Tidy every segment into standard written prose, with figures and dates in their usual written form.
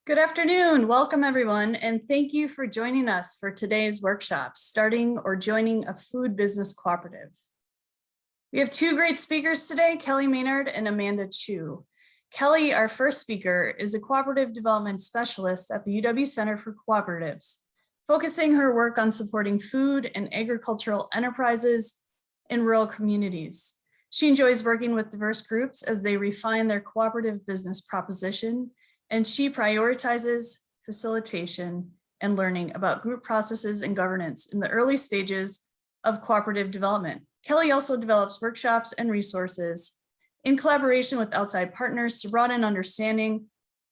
Good afternoon. Welcome everyone, and thank you for joining us for today's workshop, Starting or Joining a Food Business Cooperative. We have two great speakers today, Kelly Maynard and Amanda Chu. Kelly, our first speaker, is a cooperative development specialist at the UW Center for Cooperatives, focusing her work on supporting food and agricultural enterprises in rural communities. She enjoys working with diverse groups as they refine their cooperative business proposition, and she prioritizes facilitation and learning about group processes and governance in the early stages of cooperative development. Kelly also develops workshops and resources in collaboration with outside partners to broaden understanding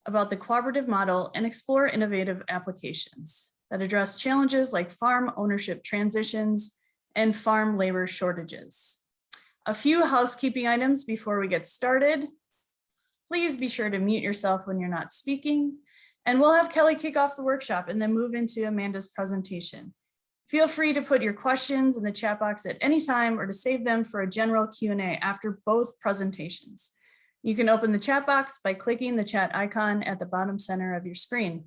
about the cooperative model and explore innovative applications that address challenges like farm ownership transitions and farm labor shortages. A few housekeeping items before we get started. Please be sure to mute yourself when you're not speaking, and we'll have Kelly kick off the workshop and then move into Amanda's presentation. Feel free to put your questions in the chat box at any time or to save them for a general Q&A after both presentations. You can open the chat box by clicking the chat icon at the bottom center of your screen.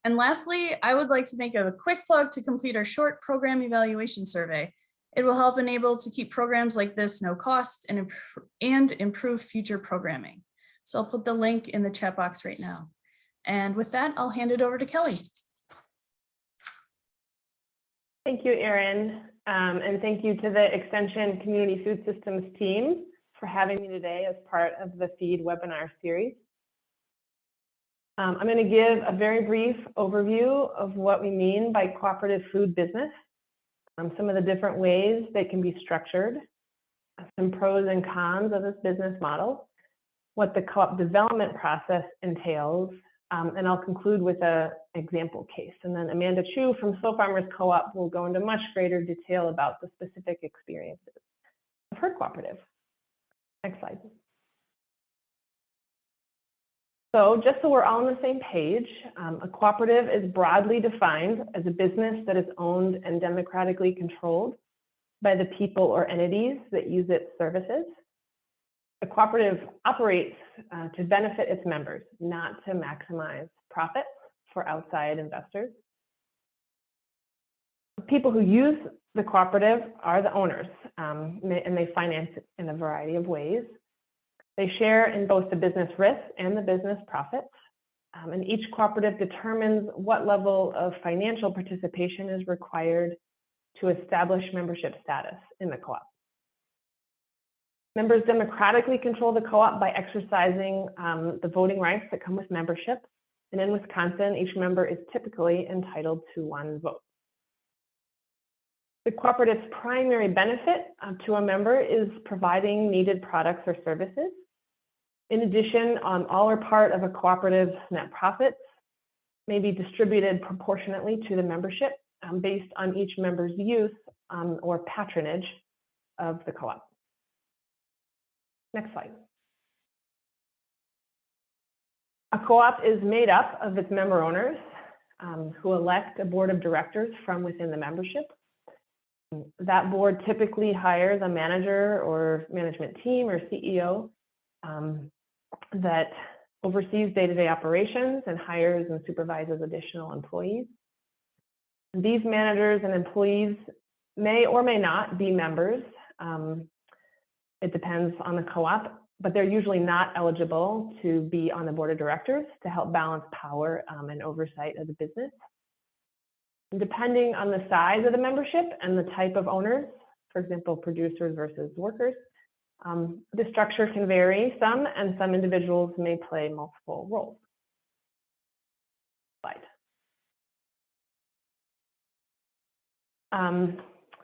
And lastly, I would like to make a quick plug to complete our short program evaluation survey. It will help enable to keep programs like this no cost and improve future programming. So I'll put the link in the chat box right now. And with that, I'll hand it over to Kelly. Thank you, Erin. And thank you to the Extension Community Food Systems team for having me today as part of the FEED webinar series. I'm going to give a very brief overview of what we mean by cooperative food business. Some of the different ways they can be structured, some pros and cons of this business model, what the co-op development process entails, and I'll conclude with an example case. And then Amanda Chu from Slow Farmers Co-op will go into much greater detail about the specific experiences of her cooperative. Next slide. So just so we're all on the same page, a cooperative is broadly defined as a business that is owned and democratically controlled by the people or entities that use its services. A cooperative operates to benefit its members, not to maximize profits for outside investors. People who use the cooperative are the owners, and they finance it in a variety of ways. They share in both the business risks and the business profits, and each cooperative determines what level of financial participation is required to establish membership status in the co-op. Members democratically control the co-op by exercising the voting rights that come with membership, and in Wisconsin, each member is typically entitled to one vote. The cooperative's primary benefit to a member is providing needed products or services. In addition, all or part of a cooperative's net profits may be distributed proportionately to the membership based on each member's use or patronage of the co-op. Next slide. A co-op is made up of its member owners who elect a board of directors from within the membership. That board typically hires a manager or management team or CEO that oversees day-to-day operations and hires and supervises additional employees. These managers and employees may or may not be members. It depends on the co-op, but they're usually not eligible to be on the board of directors to help balance power and oversight of the business. And depending on the size of the membership and the type of owners, for example, producers versus workers, the structure can vary some, and some individuals may play multiple roles. Slide.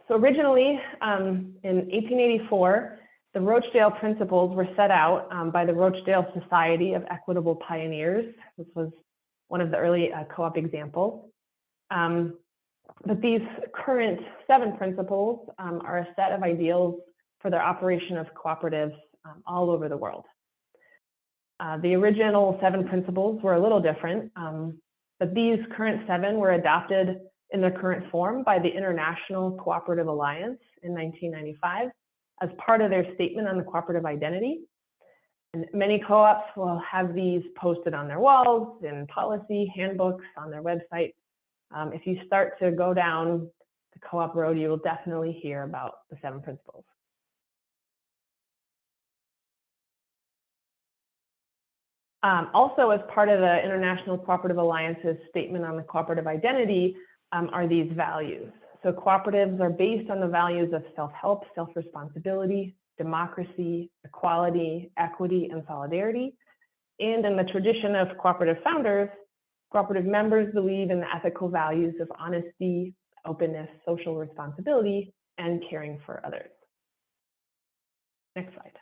So originally, in 1884, the Rochdale Principles were set out by the Rochdale Society of Equitable Pioneers. This was one of the early co-op examples. But these current 7 principles are a set of ideals for the operation of cooperatives all over the world. The original 7 principles were a little different, but these current 7 were adopted in their current form by the International Cooperative Alliance in 1995 as part of their statement on the cooperative identity. And many co-ops will have these posted on their walls, in policy, handbooks, on their website. If you start to go down the co-op road, you will definitely hear about the 7 principles. Also, as part of the International Cooperative Alliance's statement on the cooperative identity are these values. So cooperatives are based on the values of self-help, self-responsibility, democracy, equality, equity, and solidarity. And in the tradition of cooperative founders, cooperative members believe in the ethical values of honesty, openness, social responsibility, and caring for others. Next slide.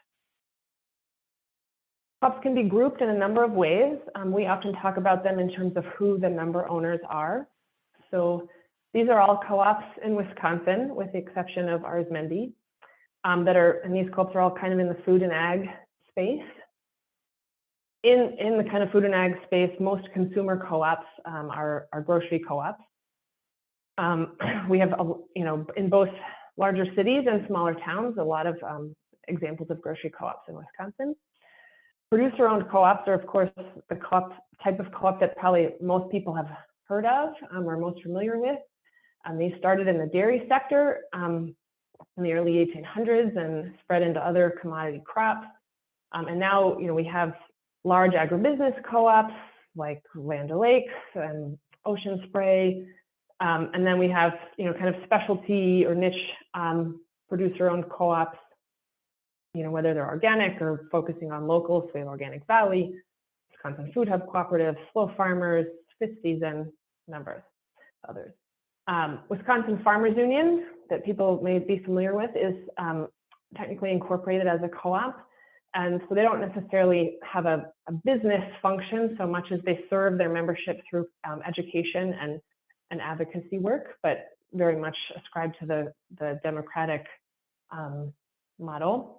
Co-ops can be grouped in a number of ways. We often talk about them in terms of who the member owners are. So these are all co-ops in Wisconsin, with the exception of ours, Mendy, and these co-ops are all kind of in the food and ag space. In the kind of food and ag space, most consumer co-ops are grocery co-ops. We have, in both larger cities and smaller towns, a lot of examples of grocery co-ops in Wisconsin. Producer-owned co-ops are, of course, the type of co-op that probably most people have heard of or most familiar with. They started in the dairy sector in the early 1800s and spread into other commodity crops. And now, we have large agribusiness co-ops like Land O'Lakes and Ocean Spray. And then we have, kind of specialty or niche producer-owned co-ops, whether they're organic or focusing on local. So we have Organic Valley, Wisconsin Food Hub Cooperative, Slow Farmers, Fifth Season, numbers others. Wisconsin Farmers Union, that people may be familiar with, is technically incorporated as a co-op. And so they don't necessarily have a business function so much as they serve their membership through education and advocacy work, but very much ascribe to the democratic model.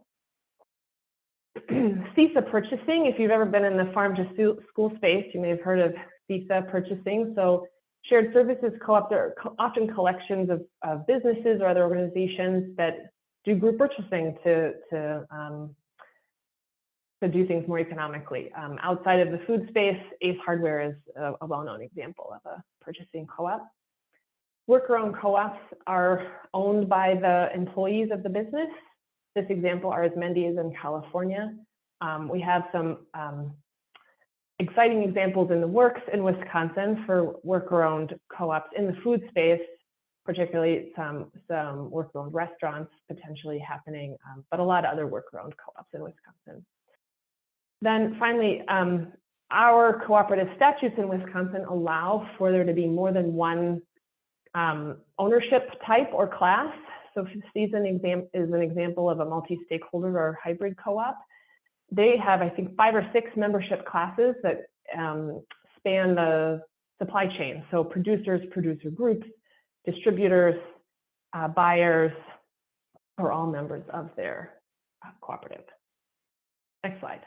CISA purchasing, if you've ever been in the farm to school space, you may have heard of CISA purchasing. So shared services co-ops are often collections of businesses or other organizations that do group purchasing to do things more economically. Outside of the food space, Ace Hardware is a well-known example of a purchasing co-op. Worker-owned co-ops are owned by the employees of the business. This example, ours, Mendy, is in California. We have some exciting examples in the works in Wisconsin for worker-owned co-ops in the food space, particularly some worker-owned restaurants potentially happening, but a lot of other worker-owned co-ops in Wisconsin. Then finally, our cooperative statutes in Wisconsin allow for there to be more than one ownership type or class. So Season is an example of a multi-stakeholder or hybrid co-op. They have, I think, 5 or 6 membership classes that span the supply chain. So producers, producer groups, distributors, buyers are all members of their cooperative. Next slide.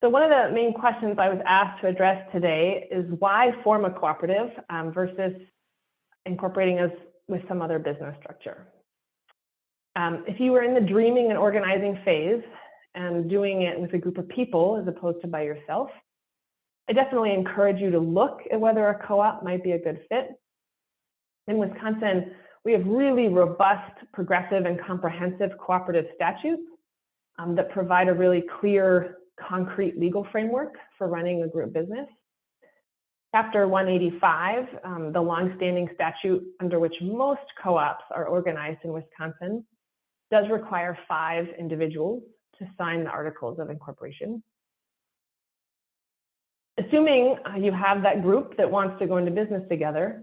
So one of the main questions I was asked to address today is why form a cooperative versus incorporating us with some other business structure. If you were in the dreaming and organizing phase and doing it with a group of people as opposed to by yourself, I definitely encourage you to look at whether a co-op might be a good fit. In Wisconsin, we have really robust, progressive, and comprehensive cooperative statutes that provide a really clear, concrete legal framework for running a group business. Chapter 185, the longstanding statute under which most co-ops are organized in Wisconsin, does require 5 individuals to sign the Articles of Incorporation. Assuming you have that group that wants to go into business together,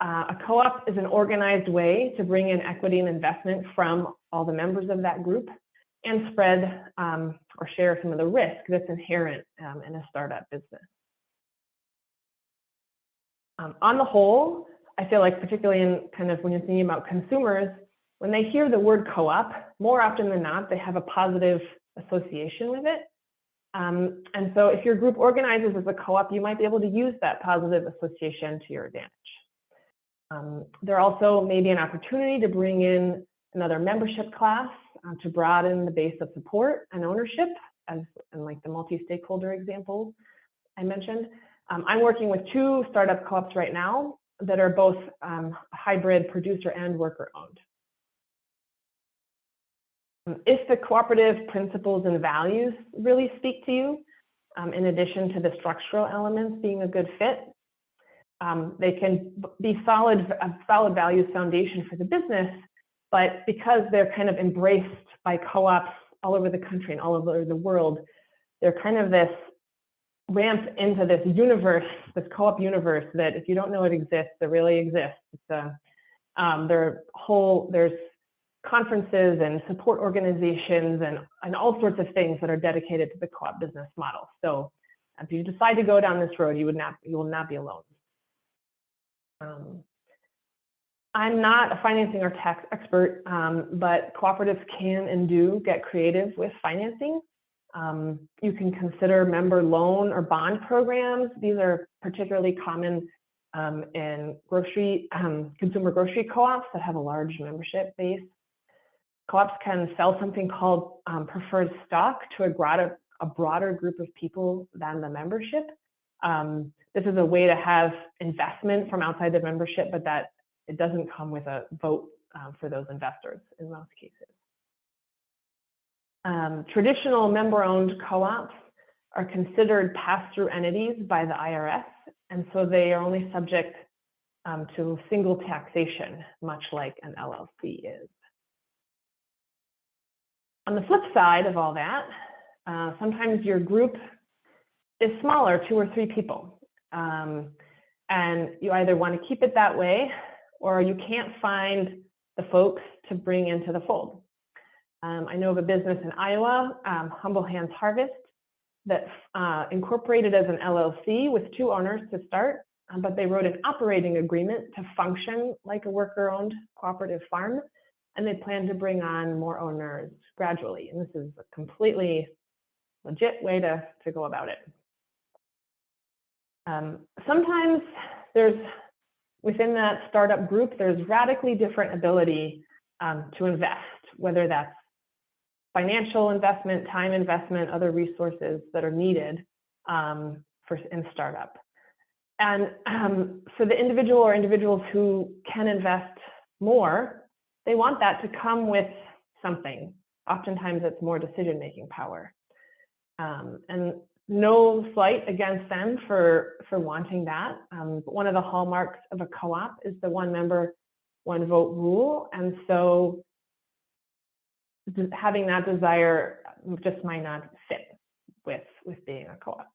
a co-op is an organized way to bring in equity and investment from all the members of that group and spread or share some of the risk that's inherent in a startup business. On the whole, I feel like particularly in kind of when you're thinking about consumers, when they hear the word co-op, more often than not, they have a positive association with it. And so if your group organizes as a co-op, you might be able to use that positive association to your advantage. There also may be an opportunity to bring in another membership class to broaden the base of support and ownership, as in like the multi-stakeholder example I mentioned. I'm working with 2 startup co-ops right now that are both hybrid producer and worker owned. If the cooperative principles and values really speak to you, in addition to the structural elements being a good fit, they can be a solid values foundation for the business, but because they're kind of embraced by co-ops all over the country and all over the world, they're kind of this ramp into this universe, this co-op universe that if you don't know it exists, it really exists. It's there's conferences and support organizations and all sorts of things that are dedicated to the co-op business model. So if you decide to go down this road, you will not be alone. I'm not a financing or tax expert, but cooperatives can and do get creative with financing. You can consider member loan or bond programs. These are particularly common in consumer grocery co-ops that have a large membership base. Co-ops can sell something called preferred stock to a broader group of people than the membership. This is a way to have investment from outside the membership, but that it doesn't come with a vote for those investors in most cases. Traditional member-owned co-ops are considered pass-through entities by the IRS, and so they are only subject to single taxation, much like an LLC is. On the flip side of all that, sometimes your group is smaller, 2 or 3 people, and you either want to keep it that way or you can't find the folks to bring into the fold. I know of a business in Iowa, Humble Hands Harvest, that incorporated as an LLC with 2 owners to start, but they wrote an operating agreement to function like a worker-owned cooperative farm, and they plan to bring on more owners gradually. And this is a completely legit way to go about it. Sometimes within that startup group, there's radically different ability to invest, whether that's financial investment, time investment, other resources that are needed in startup. And for the individual or individuals who can invest more, they want that to come with something. Oftentimes it's more decision-making power. And no slight against them for wanting that. But one of the hallmarks of a co-op is the one member, one vote rule. And so having that desire just might not fit with being a co-op.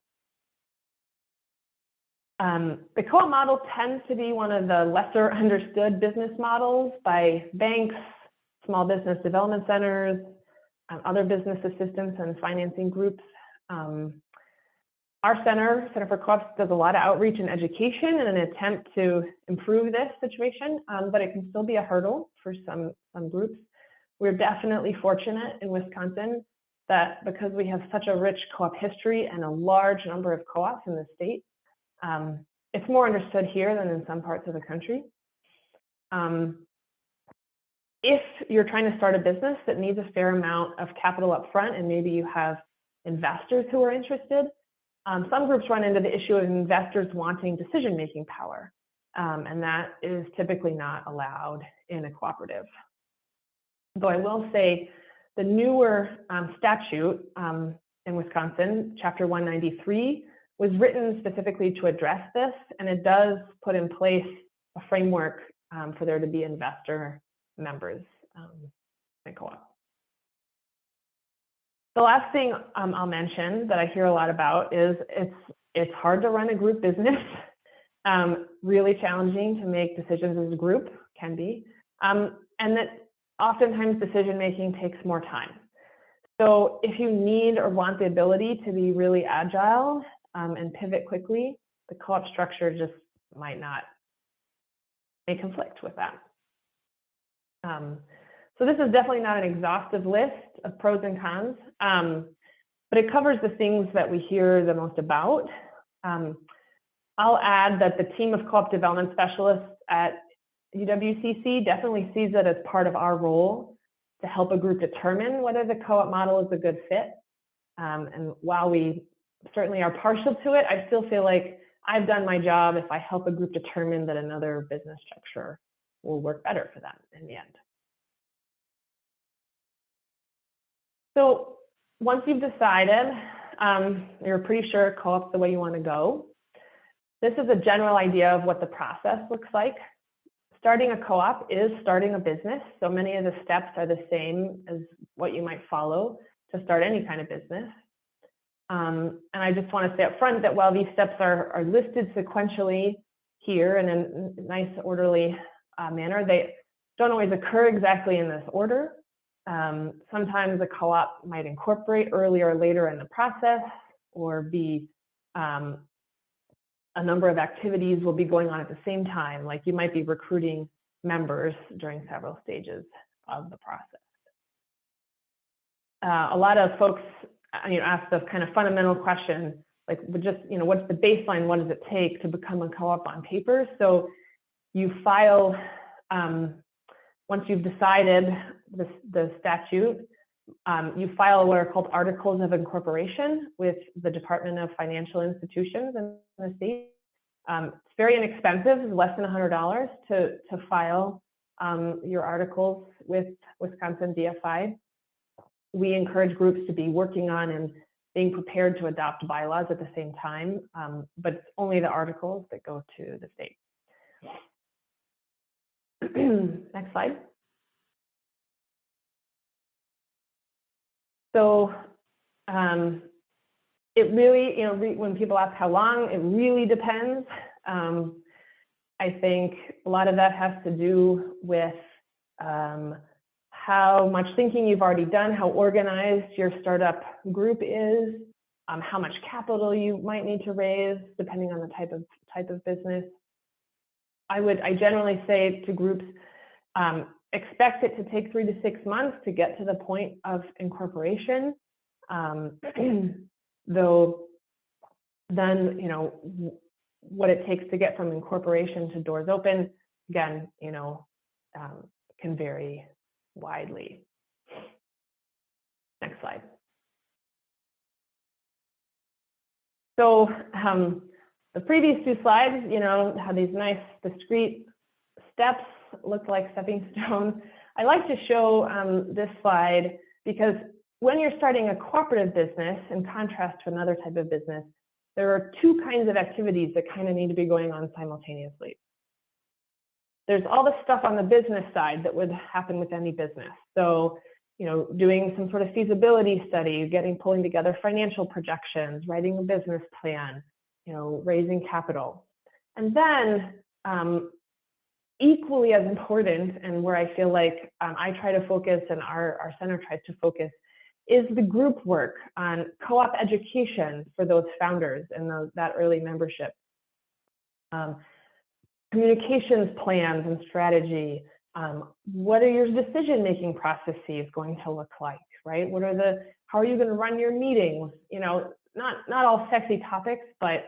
The co-op model tends to be one of the lesser understood business models by banks, small business development centers, other business assistance and financing groups. Our Center for Co-ops does a lot of outreach and education in an attempt to improve this situation, but it can still be a hurdle for some groups. We're definitely fortunate in Wisconsin that because we have such a rich co-op history and a large number of co-ops in the state, it's more understood here than in some parts of the country. If you're trying to start a business that needs a fair amount of capital up front, and maybe you have investors who are interested, some groups run into the issue of investors wanting decision-making power, and that is typically not allowed in a cooperative. Though I will say the newer statute in Wisconsin, Chapter 193, was written specifically to address this, and it does put in place a framework for there to be investor members in co-op. The last thing I'll mention that I hear a lot about is it's hard to run a group business, really challenging to make decisions as a group, can be, and that oftentimes decision-making takes more time. So if you need or want the ability to be really agile and pivot quickly, the co-op structure just may conflict with that. So this is definitely not an exhaustive list of pros and cons, but it covers the things that we hear the most about. I'll add that the team of co-op development specialists at UWCC definitely sees it as part of our role to help a group determine whether the co-op model is a good fit. And while we certainly are partial to it, I still feel like I've done my job if I help a group determine that another business structure will work better for them in the end. So once you've decided, you're pretty sure co-op's the way you want to go, this is a general idea of what the process looks like. Starting a co-op is starting a business, so many of the steps are the same as what you might follow to start any kind of business. And I just want to say up front that while these steps are listed sequentially here in a nice orderly manner, they don't always occur exactly in this order. Sometimes a co-op might incorporate earlier or later in the process, or be a number of activities will be going on at the same time, like you might be recruiting members during several stages of the process. A lot of folks ask the kind of fundamental question, like just, what's the baseline, what does it take to become a co-op on paper? So you file, once you've decided the statute, you file what are called articles of incorporation with the Department of Financial Institutions in the state. It's very inexpensive, it's less than $100 to file your articles with Wisconsin DFI. We encourage groups to be working on and being prepared to adopt bylaws at the same time, but it's only the articles that go to the state. Next slide. So it really, when people ask how long, it really depends. I think a lot of that has to do with how much thinking you've already done, how organized your startup group is, how much capital you might need to raise, depending on the type of business. I generally say to groups, expect it to take 3 to 6 months to get to the point of incorporation. Though then, what it takes to get from incorporation to doors open, again, can vary widely. Next slide. So the previous 2 slides, have these nice discrete steps, look like stepping stones. I like to show this slide because when you're starting a cooperative business, in contrast to another type of business, there are 2 kinds of activities that kind of need to be going on simultaneously. There's all the stuff on the business side that would happen with any business. So, doing some sort of feasibility study, pulling together financial projections, writing a business plan, raising capital. And then equally as important, and where I feel like I try to focus and our center tries to focus, is the group work on co-op education for those founders and that early membership. Communications plans and strategy. What are your decision-making processes going to look like, right? How are you going to run your meetings? Not all sexy topics, but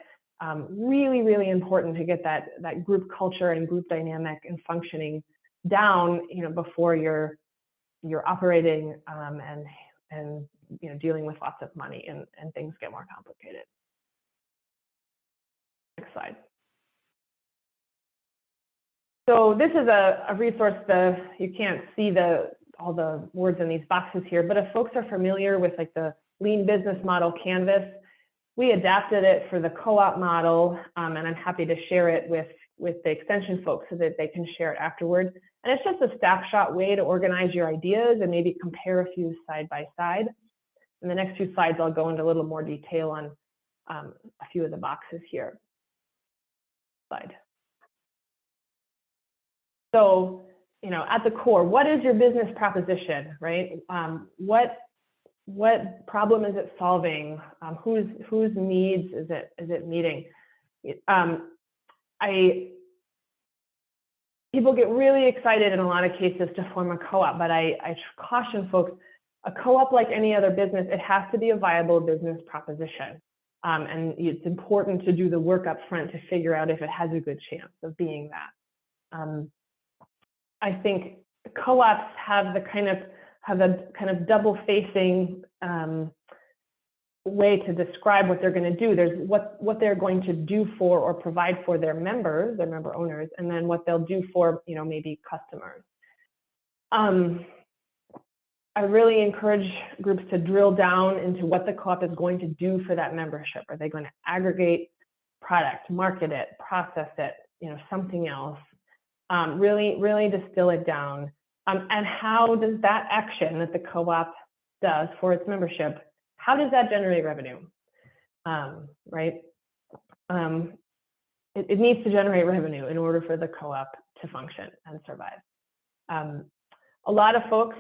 really, really important to get that group culture and group dynamic and functioning down, before you're operating and dealing with lots of money and things get more complicated. Next slide. So this is a resource. You can't see all the words in these boxes here, but if folks are familiar with the Lean Business Model Canvas, we adapted it for the co-op model, and I'm happy to share it with the extension folks so that they can share it afterwards. And it's just a snapshot way to organize your ideas and maybe compare a few side by side. In the next 2 slides, I'll go into a little more detail on a few of the boxes here. Slide. So, at the core, what is your business proposition, right? What problem is it solving? Whose needs is it meeting? People get really excited in a lot of cases to form a co-op, but I caution folks, a co-op, like any other business, it has to be a viable business proposition. And it's important to do the work up front to figure out if it has a good chance of being that. I think co-ops have the kind of have a kind of double-facing way to describe what they're going to do. There's what they're going to do for or provide for their members, their member owners, and then what they'll do for, maybe customers. I really encourage groups to drill down into what the co-op is going to do for that membership. Are they going to aggregate product, market it, process it, something else? Really distill it down. And how does that action that the co-op does for its membership, how does that generate revenue? Right? It needs to generate revenue in order for the co-op to function and survive. A lot of folks,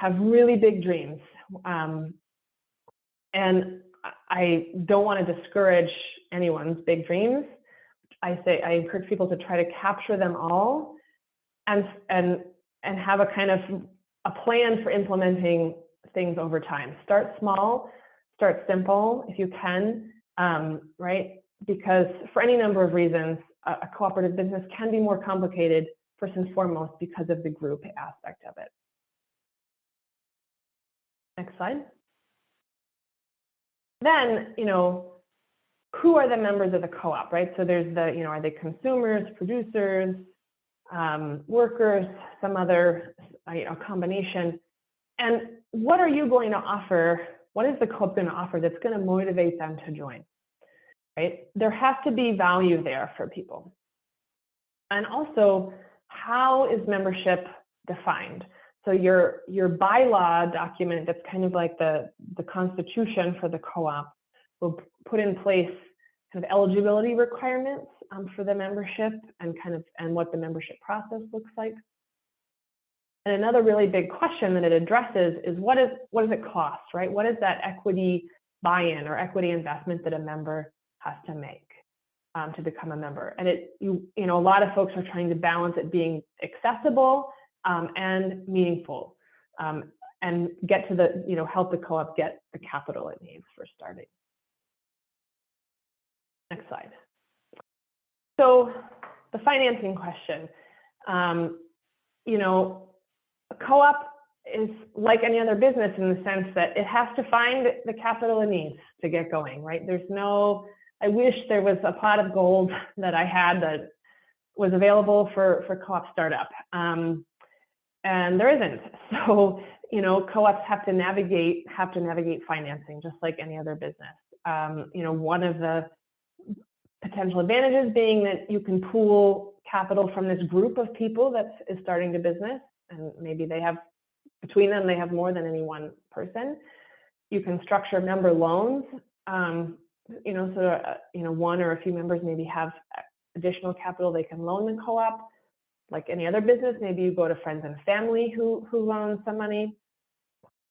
have really big dreams. And I don't want to discourage anyone's big dreams. I encourage people to try to capture them all and have a kind of a plan for implementing things over time. Start small, start simple if you can, right? Because for any number of reasons, a cooperative business can be more complicated, first and foremost, because of the group aspect of it. Next slide. Then, who are the members of the co-op, right? So there's the, are they consumers, producers, workers, some other, combination. And what are you going to offer? What is the co-op going to offer that's going to motivate them to join, right? There has to be value there for people. And also, how is membership defined? So your bylaw document, that's kind of like the constitution for the co-op, will put in place kind of eligibility requirements for the membership and what the membership process looks like. And another really big question that it addresses is what does it cost, right? What is that equity buy-in or equity investment that a member has to make to become a member? And a lot of folks are trying to balance it being accessible and meaningful, and get to the, help the co-op get the capital it needs for starting. Next slide. So the financing question, a co-op is like any other business in the sense that it has to find the capital it needs to get going, right? I wish there was a pot of gold that I had that was available for co-op startup. And there isn't. So, co-ops have to navigate financing just like any other business. One of the potential advantages being that you can pool capital from this group of people that is starting the business, and maybe between them, they have more than any one person. You can structure member loans, one or a few members maybe have additional capital they can loan the co-op. Like any other business, maybe you go to friends and family who loan some money.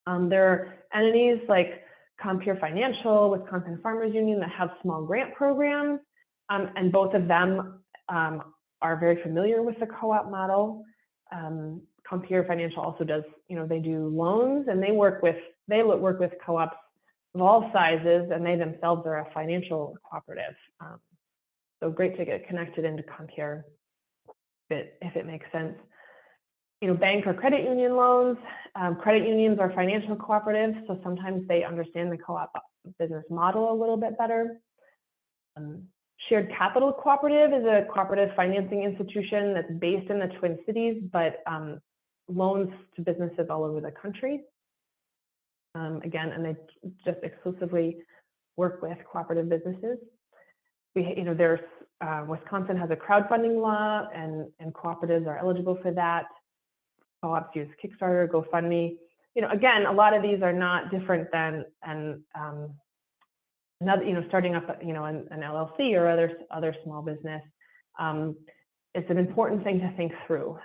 There are entities like Compeer Financial, Wisconsin Farmers Union that have small grant programs, and both of them are very familiar with the co-op model. Compeer Financial also does, they do loans, and they work with co-ops of all sizes, and they themselves are a financial cooperative. So great to get connected into Compeer if it makes sense. Bank or credit union loans. Credit unions are financial cooperatives, so sometimes they understand the co-op business model a little bit better. Shared Capital Cooperative is a cooperative financing institution that's based in the Twin Cities, but loans to businesses all over the country. Again, and they just exclusively work with cooperative businesses. There's Wisconsin has a crowdfunding law, and cooperatives are eligible for that. Co-ops use Kickstarter, GoFundMe. Again, a lot of these are not different than starting up, an LLC or other small business. It's an important thing to think through.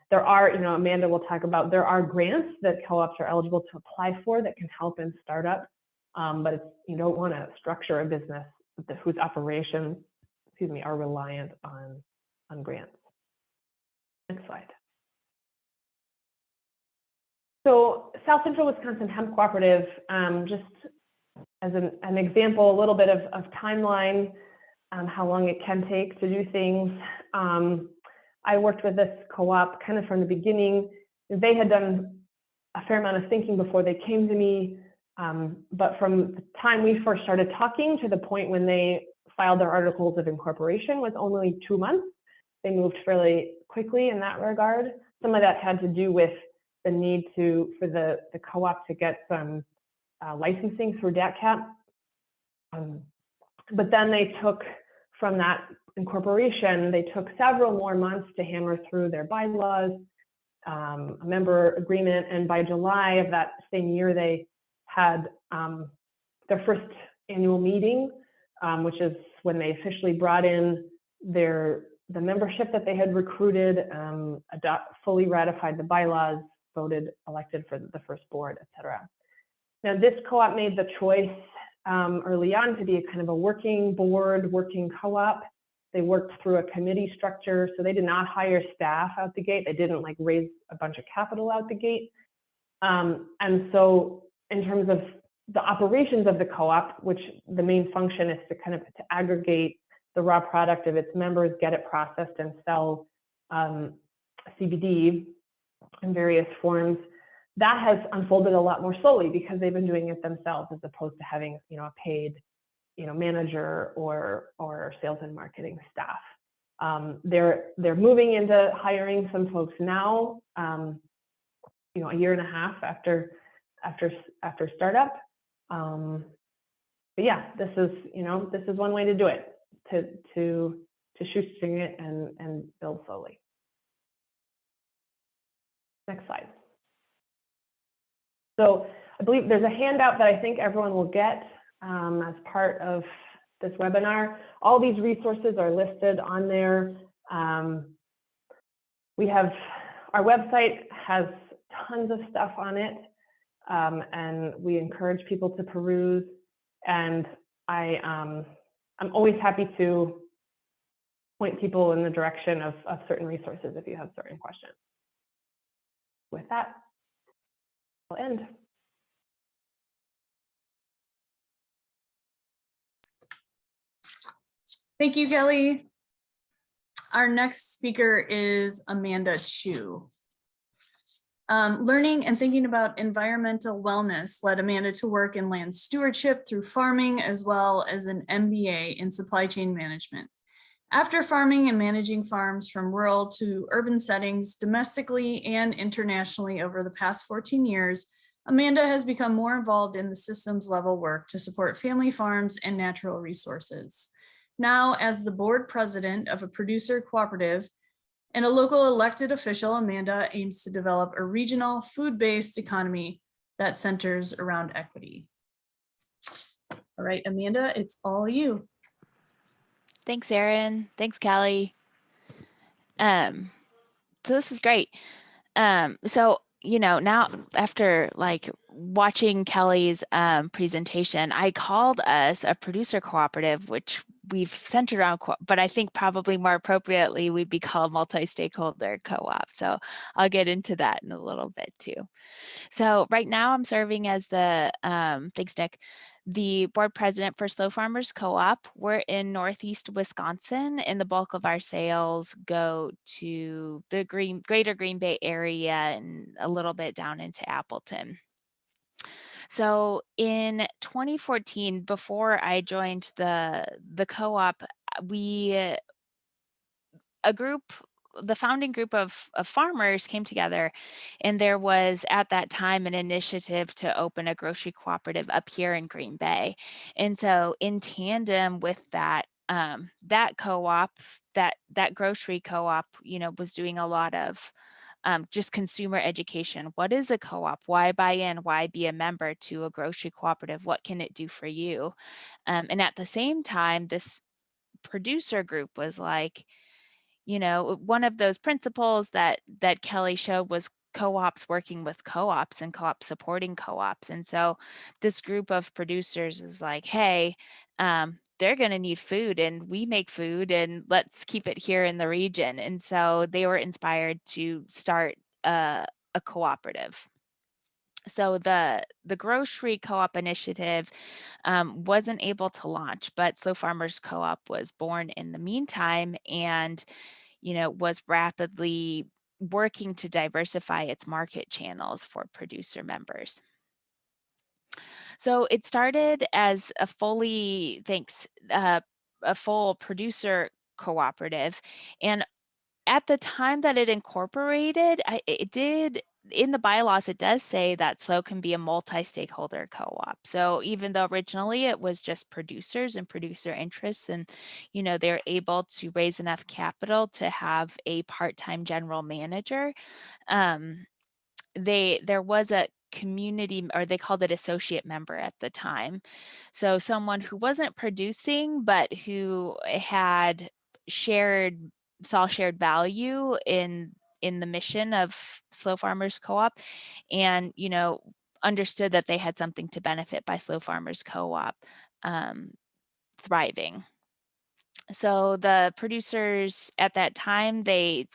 There are, Amanda will talk about, there are grants that co-ops are eligible to apply for that can help in startup, but you don't want to structure a business whose operations, are reliant on grants. Next slide. So South Central Wisconsin Hemp Cooperative, just as an example, a little bit of timeline, how long it can take to do things. I worked with this co-op kind of from the beginning. They had done a fair amount of thinking before they came to me. But from the time we first started talking to the point when they filed their articles of incorporation was only 2 months. They moved fairly quickly in that regard. Some of that had to do with the need for the co-op to get some licensing through DATCAP. But then they took, from that incorporation, they took several more months to hammer through their bylaws, a member agreement, and by July of that same year, they had their first annual meeting, which is when they officially brought in the membership that they had recruited, fully ratified the bylaws, voted, elected for the first board, et cetera. Now, this co-op made the choice early on to be a kind of a working board, working co-op. They worked through a committee structure, so they did not hire staff out the gate. They didn't like raise a bunch of capital out the gate. And so in terms of the operations of the co-op, which the main function is to kind of to aggregate the raw product of its members, get it processed and sell CBD in various forms, that has unfolded a lot more slowly because they've been doing it themselves as opposed to having, a paid, manager or sales and marketing staff. They're moving into hiring some folks now, a year and a half after startup. But yeah, this is one way to do it, to shoestring it and build slowly. Next slide. So I believe there's a handout that I think everyone will get as part of this webinar. All these resources are listed on there. Our website has tons of stuff on it, and we encourage people to peruse. And I'm always happy to point people in the direction of certain resources if you have certain questions. With that, I'll end. Thank you, Kelly. Our next speaker is Amanda Chu. Learning and thinking about environmental wellness led Amanda to work in land stewardship through farming, as well as an MBA in supply chain management. After farming and managing farms from rural to urban settings domestically and internationally over the past 14 years, Amanda has become more involved in the systems level work to support family farms and natural resources. Now, as the board president of a producer cooperative and a local elected official, Amanda aims to develop a regional food-based economy that centers around equity. All right, Amanda, it's all you. Thanks, Erin. Thanks, Kelly. So this is great. So, now after watching Kelly's presentation, I called us a producer cooperative, which we've centered around, but I think probably more appropriately, we'd be called multi-stakeholder co-op. So I'll get into that in a little bit too. So right now I'm serving as the, thanks, Nick, the board president for Slow Farmers Co-op. We're in Northeast Wisconsin, and the bulk of our sales go to the greater Green Bay area and a little bit down into Appleton. So in 2014, before I joined the co-op, the founding group of farmers came together, and there was at that time an initiative to open a grocery cooperative up here in Green Bay. And so in tandem with that, that co-op, that grocery co-op, was doing a lot of just consumer education. What is a co-op? Why buy in? Why be a member to a grocery cooperative? What can it do for you? And at the same time, this producer group was like, one of those principles that Kelly showed was co-ops working with co-ops and co-ops supporting co-ops. And so this group of producers is like, hey, they're going to need food, and we make food, and let's keep it here in the region. And so they were inspired to start a cooperative. So the grocery co-op initiative wasn't able to launch, but Slow Farmers Co-op was born in the meantime, and was rapidly working to diversify its market channels for producer members. So it started as a full producer cooperative, and at the time that it incorporated, in the bylaws, it does say that SLO can be a multi-stakeholder co-op. So even though originally it was just producers and producer interests, and they're able to raise enough capital to have a part-time general manager, there was a community, or they called it associate member at the time. So someone who wasn't producing, but who saw shared value in the mission of SLO Farmers Co-op, and understood that they had something to benefit by SLO Farmers Co-op thriving. So the producers at that time, they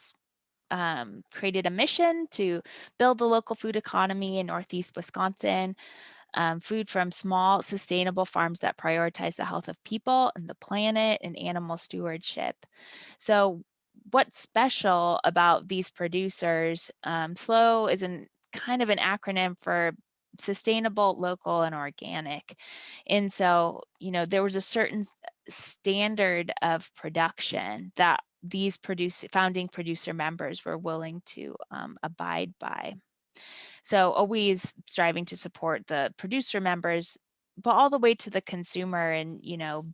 created a mission to build the local food economy in Northeast Wisconsin, food from small, sustainable farms that prioritize the health of people and the planet and animal stewardship. So what's special about these producers? SLO is kind of an acronym for sustainable, local, and organic. And so, there was a certain standard of production that these founding producer members were willing to abide by. So always striving to support the producer members, but all the way to the consumer, and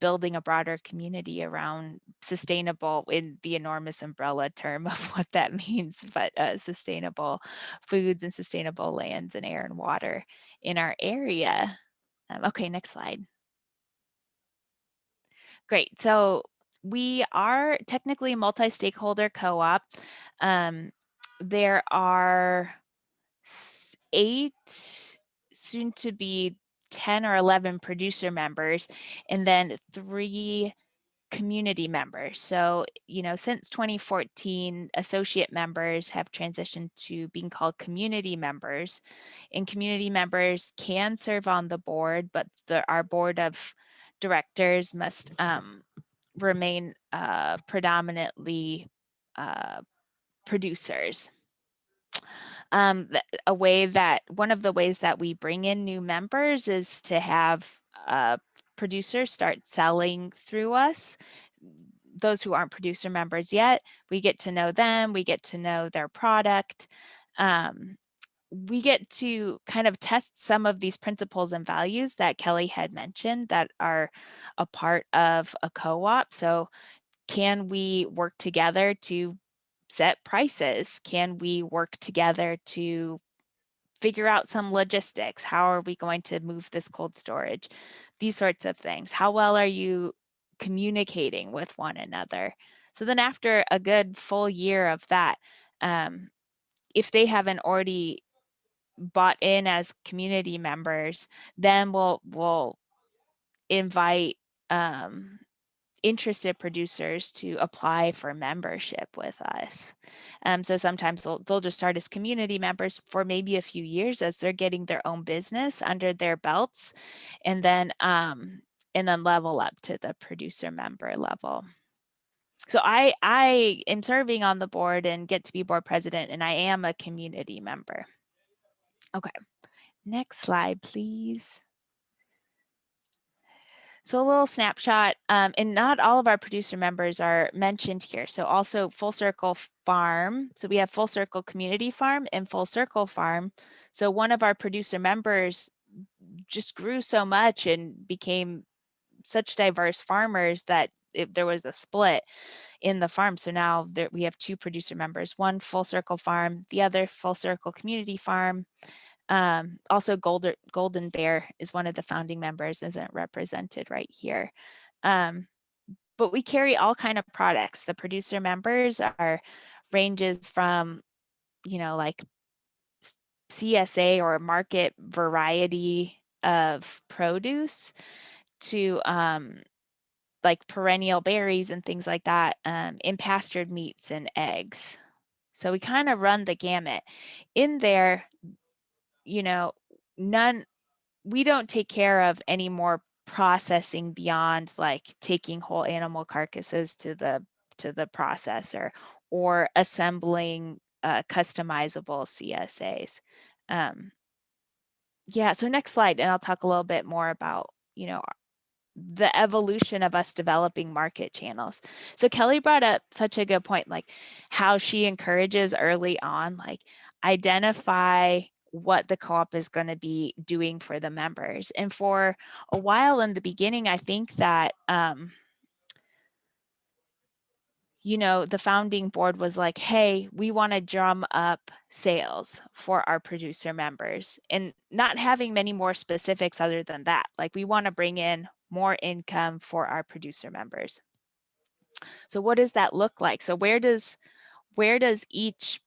building a broader community around sustainable, in the enormous umbrella term of what that means, but sustainable foods and sustainable lands and air and water in our area. Okay, next slide. Great. So we are technically a multi-stakeholder co-op. There are 8, soon to be 10 or 11 producer members, and then 3 community members. So, since 2014, associate members have transitioned to being called community members, and community members can serve on the board, but our board of directors must remain predominantly producers. One of the ways that we bring in new members is to have producers start selling through us. Those who aren't producer members yet, we get to know them, we get to know their product. We get to kind of test some of these principles and values that Kelly had mentioned that are a part of a co-op. So can we work together to set prices? Can we work together to figure out some logistics? How are we going to move this cold storage? These sorts of things. How well are you communicating with one another? So then after a good full year of that, if they haven't already bought in as community members, then we'll invite interested producers to apply for membership with us. So sometimes they'll just start as community members for maybe a few years as they're getting their own business under their belts, and then level up to the producer member level. So I am serving on the board and get to be board president, and I am a community member. Okay, next slide, please. So a little snapshot, and not all of our producer members are mentioned here. So also Full Circle Farm. So we have Full Circle Community Farm and Full Circle Farm. So one of our producer members just grew so much and became such diverse farmers that there was a split in the farm. So now we have 2 producer members, one Full Circle Farm, the other Full Circle Community Farm. Also Golden Bear is one of the founding members, isn't represented right here. But we carry all kind of products. The producer members ranges from, like CSA or market variety of produce to like perennial berries and things like that, in pastured meats and eggs. So we kind of run the gamut. In there, we don't take care of any more processing beyond like taking whole animal carcasses to the processor or assembling customizable CSAs. Yeah, so next slide, and I'll talk a little bit more about, the evolution of us developing market channels. So Kelly brought up such a good point, like how she encourages early on, like identify what the co-op is going to be doing for the members. And for a while in the beginning, I think that, the founding board was like, hey, we want to drum up sales for our producer members, and not having many more specifics other than that. Like, we want to bring in more income for our producer members. So what does that look like? So where does each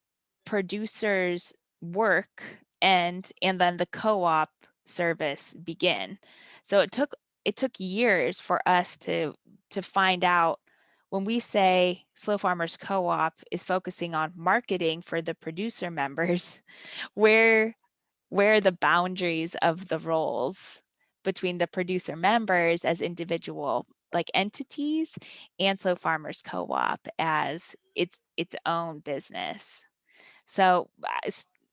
producer's work and then the co-op service begin? So it took years for us to find out, when we say Slow Farmers Co-op is focusing on marketing for the producer members, where are the boundaries of the roles between the producer members as individual like entities and Slow Farmers Co-op as its own business. So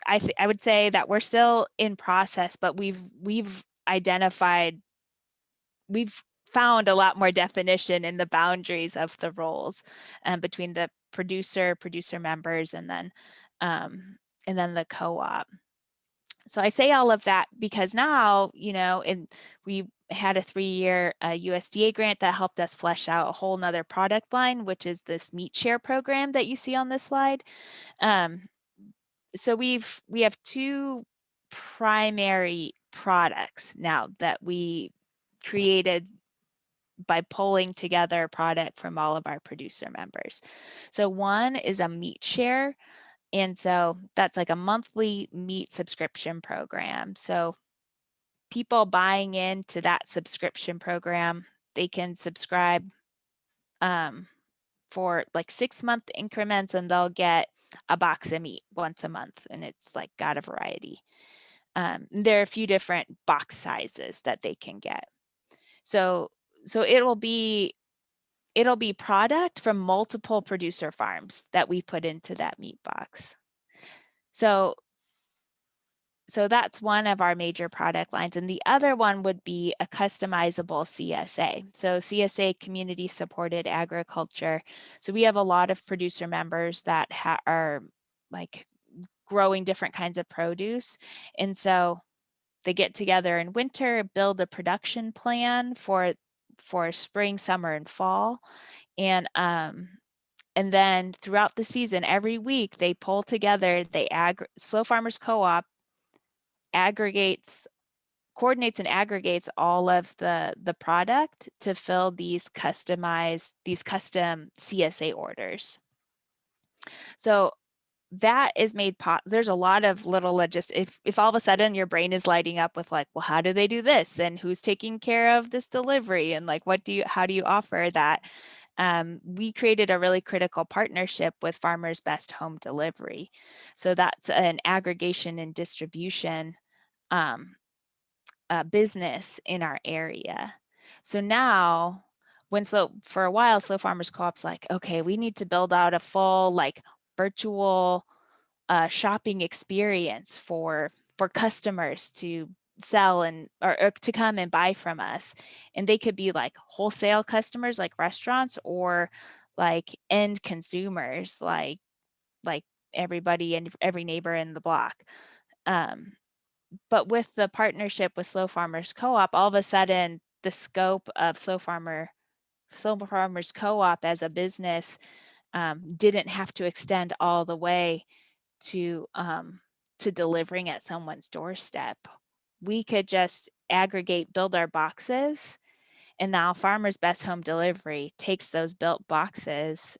I would say that we're still in process, but we've found a lot more definition in the boundaries of the roles between the producer members and then the co-op. So I say all of that because now, we had a 3-year USDA grant that helped us flesh out a whole nother product line, which is this meat share program that you see on this slide. So we have 2 primary products now that we created by pulling together a product from all of our producer members. So one is a meat share. And so that's like a monthly meat subscription program. So people buying into that subscription program, they can subscribe for like 6-month increments, and they'll get a box of meat once a month, and it's like got a variety. There are a few different box sizes that they can get. So it'll be product from multiple producer farms that we put into that meat box. So that's one of our major product lines. And the other one would be a customizable CSA. So CSA, community supported agriculture. So we have a lot of producer members that are like growing different kinds of produce. And so they get together in winter, build a production plan for spring, summer, and fall. And then throughout the season, every week they pull together, Slow Farmers Co-op coordinates and aggregates all of the product to fill these custom CSA orders. So that is made there's a lot of little if all of a sudden your brain is lighting up with like, well, how do they do this, and who's taking care of this delivery, and like how do you offer that? We created a really critical partnership with Farmers Best Home Delivery. So that's an aggregation and distribution business in our area. So now, for a while, Slow Farmers Co-op's like, okay, we need to build out a full like virtual shopping experience for customers to sell or to come and buy from us. And they could be like wholesale customers like restaurants, or like end consumers like everybody and every neighbor in the block. But with the partnership with Slow Farmers Co-op, all of a sudden the scope of Slow Farmers Co-op as a business didn't have to extend all the way to delivering at someone's doorstep. We could just aggregate, build our boxes, and now Farmers Best Home Delivery takes those built boxes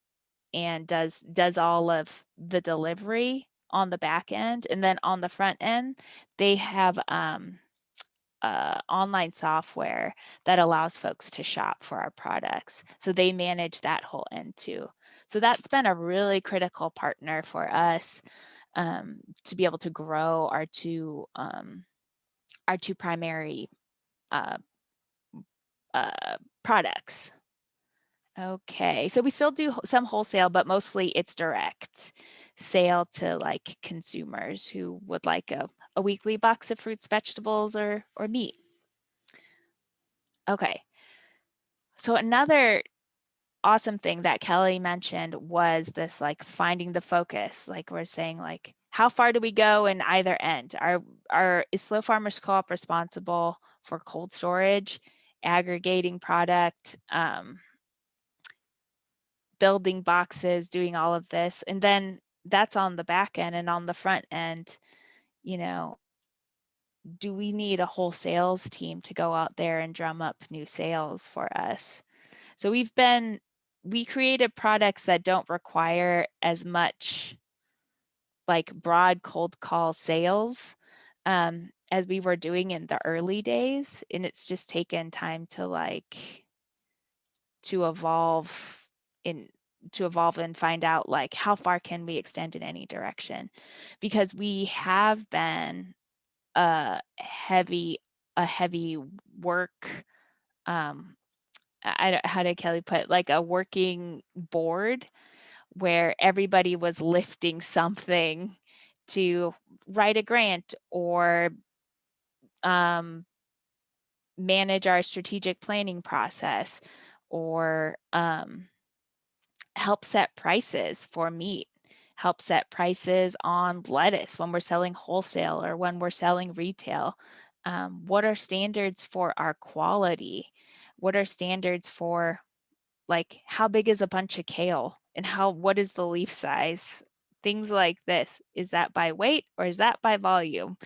and does all of the delivery on the back end. And then on the front end, they have online software that allows folks to shop for our products. So they manage that whole end too. So that's been a really critical partner for us to be able to grow our two primary products. Okay, so we still do some wholesale, but mostly it's direct. sale to like consumers who would like a weekly box of fruits, vegetables, or meat. Okay. So another awesome thing that Kelly mentioned was this like finding the focus. Like we're saying, like, how far do we go in either end? Is Slow Farmers Co-op responsible for cold storage, aggregating product, building boxes, doing all of this? And then that's on the back end, and on the front end, you know, do we need a whole sales team to go out there and drum up new sales for us? So we created products that don't require as much like broad cold call sales as we were doing in the early days. And it's just taken time to like to evolve and find out like how far can we extend in any direction, because we have been a heavy work, how did Kelly put, like a working board where everybody was lifting something to write a grant or manage our strategic planning process, or help set prices for meat, help set prices on lettuce when we're selling wholesale or when we're selling retail. What are standards for our quality? What are standards for, like, how big is a bunch of kale and what is the leaf size? Things like this. Is that by weight or is that by volume?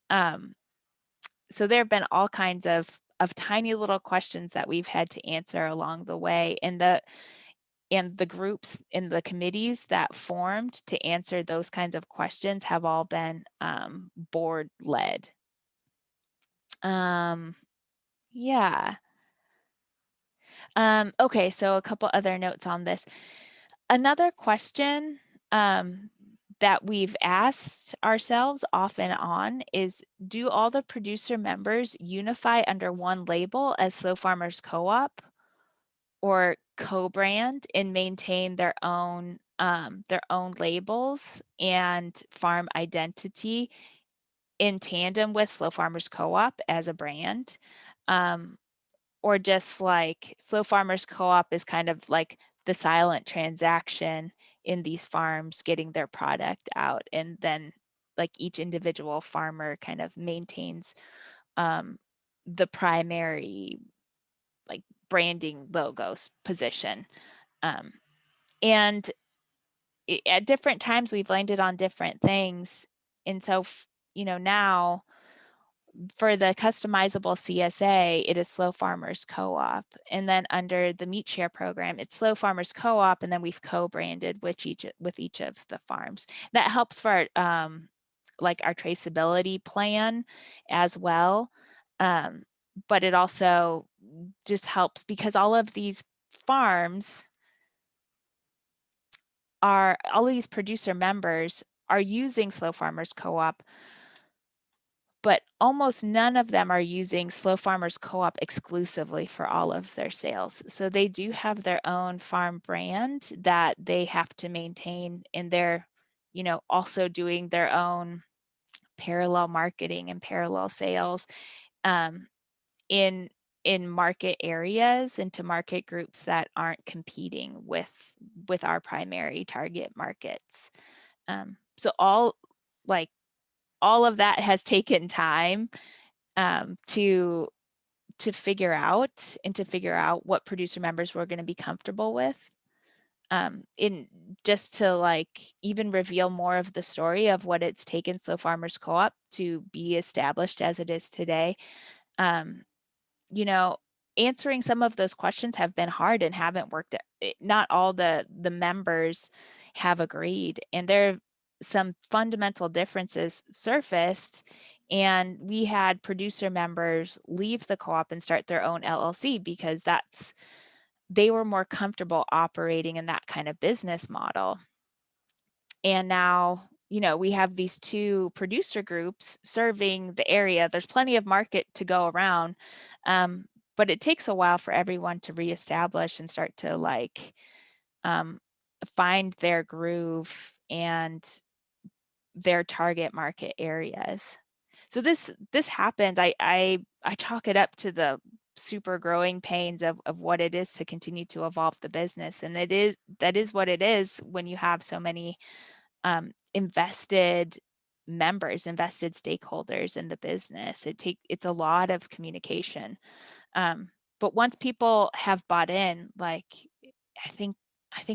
So there have been all kinds of tiny little questions that we've had to answer along the way. And the groups in the committees that formed to answer those kinds of questions have all been board led. Yeah. Okay, so a couple other notes on this. Another question that we've asked ourselves off and on is, do all the producer members unify under one label as Slow Farmers Co-op or co-brand and maintain their own labels and farm identity in tandem with Slow Farmers Co-op as a brand? Or just like Slow Farmers Co-op is kind of like the silent transaction in these farms getting their product out, and then like each individual farmer kind of maintains the primary like branding logos position. And at different times we've landed on different things. And so, now for the customizable CSA, it is Slow Farmers Co-op. And then under the Meat Share program, it's Slow Farmers Co-op, and then we've co-branded with each of the farms. That helps for like our traceability plan as well. But it also just helps because all of these farms all these producer members are using Slow Farmers Co-op, but almost none of them are using Slow Farmers Co-op exclusively for all of their sales. So they do have their own farm brand that they have to maintain, and they're, also doing their own parallel marketing and parallel sales in market areas and to market groups that aren't competing with our primary target markets. So all of that has taken time to figure out, and to figure out what producer members we're going to be comfortable with. In just to like even reveal more of the story of what it's taken Slow Farmers Co-op to be established as it is today. Answering some of those questions have been hard and haven't worked. Not all the members have agreed, and there are some fundamental differences surfaced, and we had producer members leave the co-op and start their own LLC because they were more comfortable operating in that kind of business model. And now, we have these two producer groups serving the area. There's plenty of market to go around, but it takes a while for everyone to reestablish and start to like find their groove and their target market areas. So this happens. I chalk it up to the super growing pains of what it is to continue to evolve the business, and that is what it is when you have so many invested members, invested stakeholders in the business. It's a lot of communication. But once people have bought in, like I think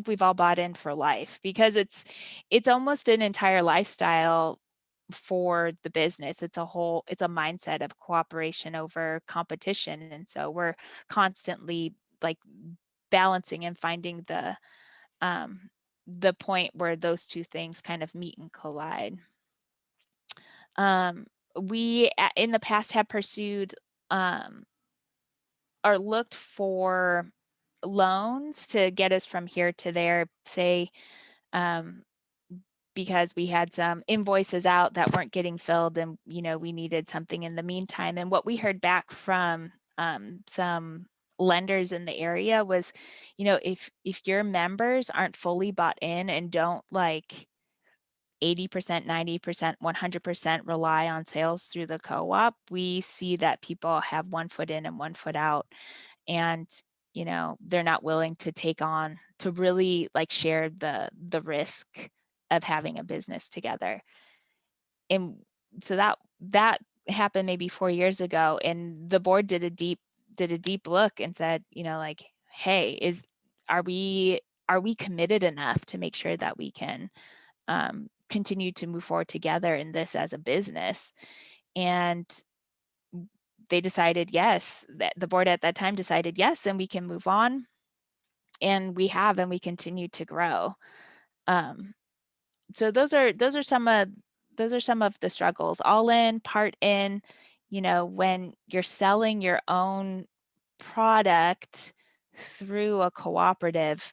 we've all bought in for life, because it's almost an entire lifestyle for the business. It's a mindset of cooperation over competition. And so we're constantly like balancing and finding the point where those two things kind of meet and collide. We in the past have pursued or looked for loans to get us from here to there, say, because we had some invoices out that weren't getting filled, and we needed something in the meantime. And what we heard back from some lenders in the area was, if your members aren't fully bought in and don't like 80%, 90%, 100% rely on sales through the co-op, we see that people have one foot in and one foot out, and they're not willing to take on, to really like share the risk of having a business together. And so that happened maybe 4 years ago, and the board did a deep look and said, like, hey, are we committed enough to make sure that we can continue to move forward together in this as a business? And they decided yes. That the board at that time decided yes, and we can move on. And we have, and we continue to grow. So those are some of the struggles. All in, part in. When you're selling your own product through a cooperative,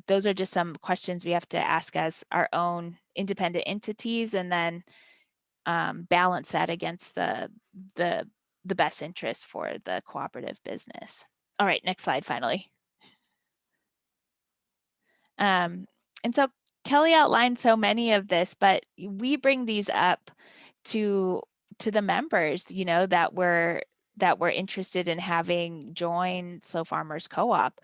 those are just some questions we have to ask as our own independent entities, and then balance that against the best interest for the cooperative business. All right, next slide, finally. And so Kelly outlined so many of this, but we bring these up to the members, that were interested in having join Slow Farmers Co-op.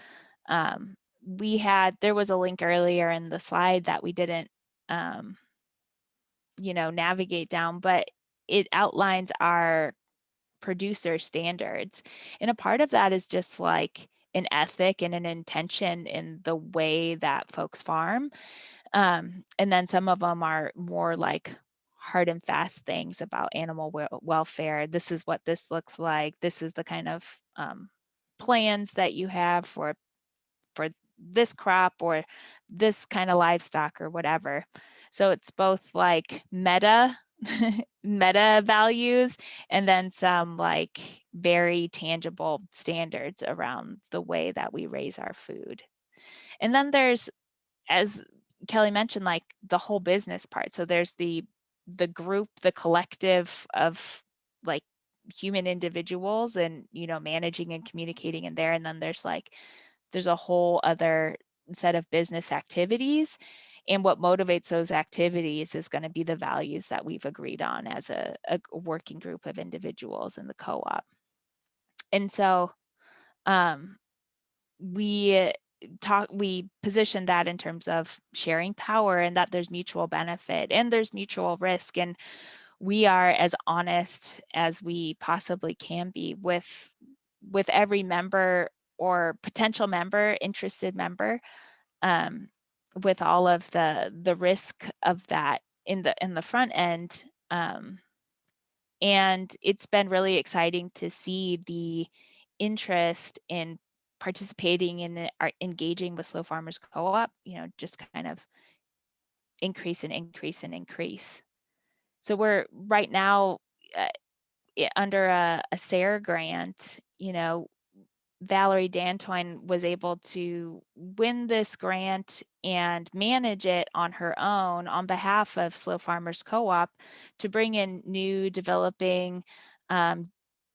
There was a link earlier in the slide that we didn't, navigate down, but it outlines our producer standards. And a part of that is just like an ethic and an intention in the way that folks farm. And then some of them are more like hard and fast things about animal welfare. This is what this looks like. This is the kind of plans that you have for this crop or this kind of livestock or whatever. So it's both like meta values, and then some like very tangible standards around the way that we raise our food. And then there's, as Kelly mentioned, like the whole business part. So there's the group, the collective of like human individuals, and managing and communicating in there. And then there's a whole other set of business activities, and what motivates those activities is going to be the values that we've agreed on as a working group of individuals in the co-op. And so we position that in terms of sharing power, and that there's mutual benefit and there's mutual risk, and we are as honest as we possibly can be with every member or potential member, interested member, with all of the risk of that in the front end. And it's been really exciting to see the interest in participating in or engaging with Slow Farmers Co-op, just kind of increase and increase and increase. So we're right now under a SARE grant. Valerie Dantoine was able to win this grant and manage it on her own on behalf of Slow Farmers Co-op to bring in new developing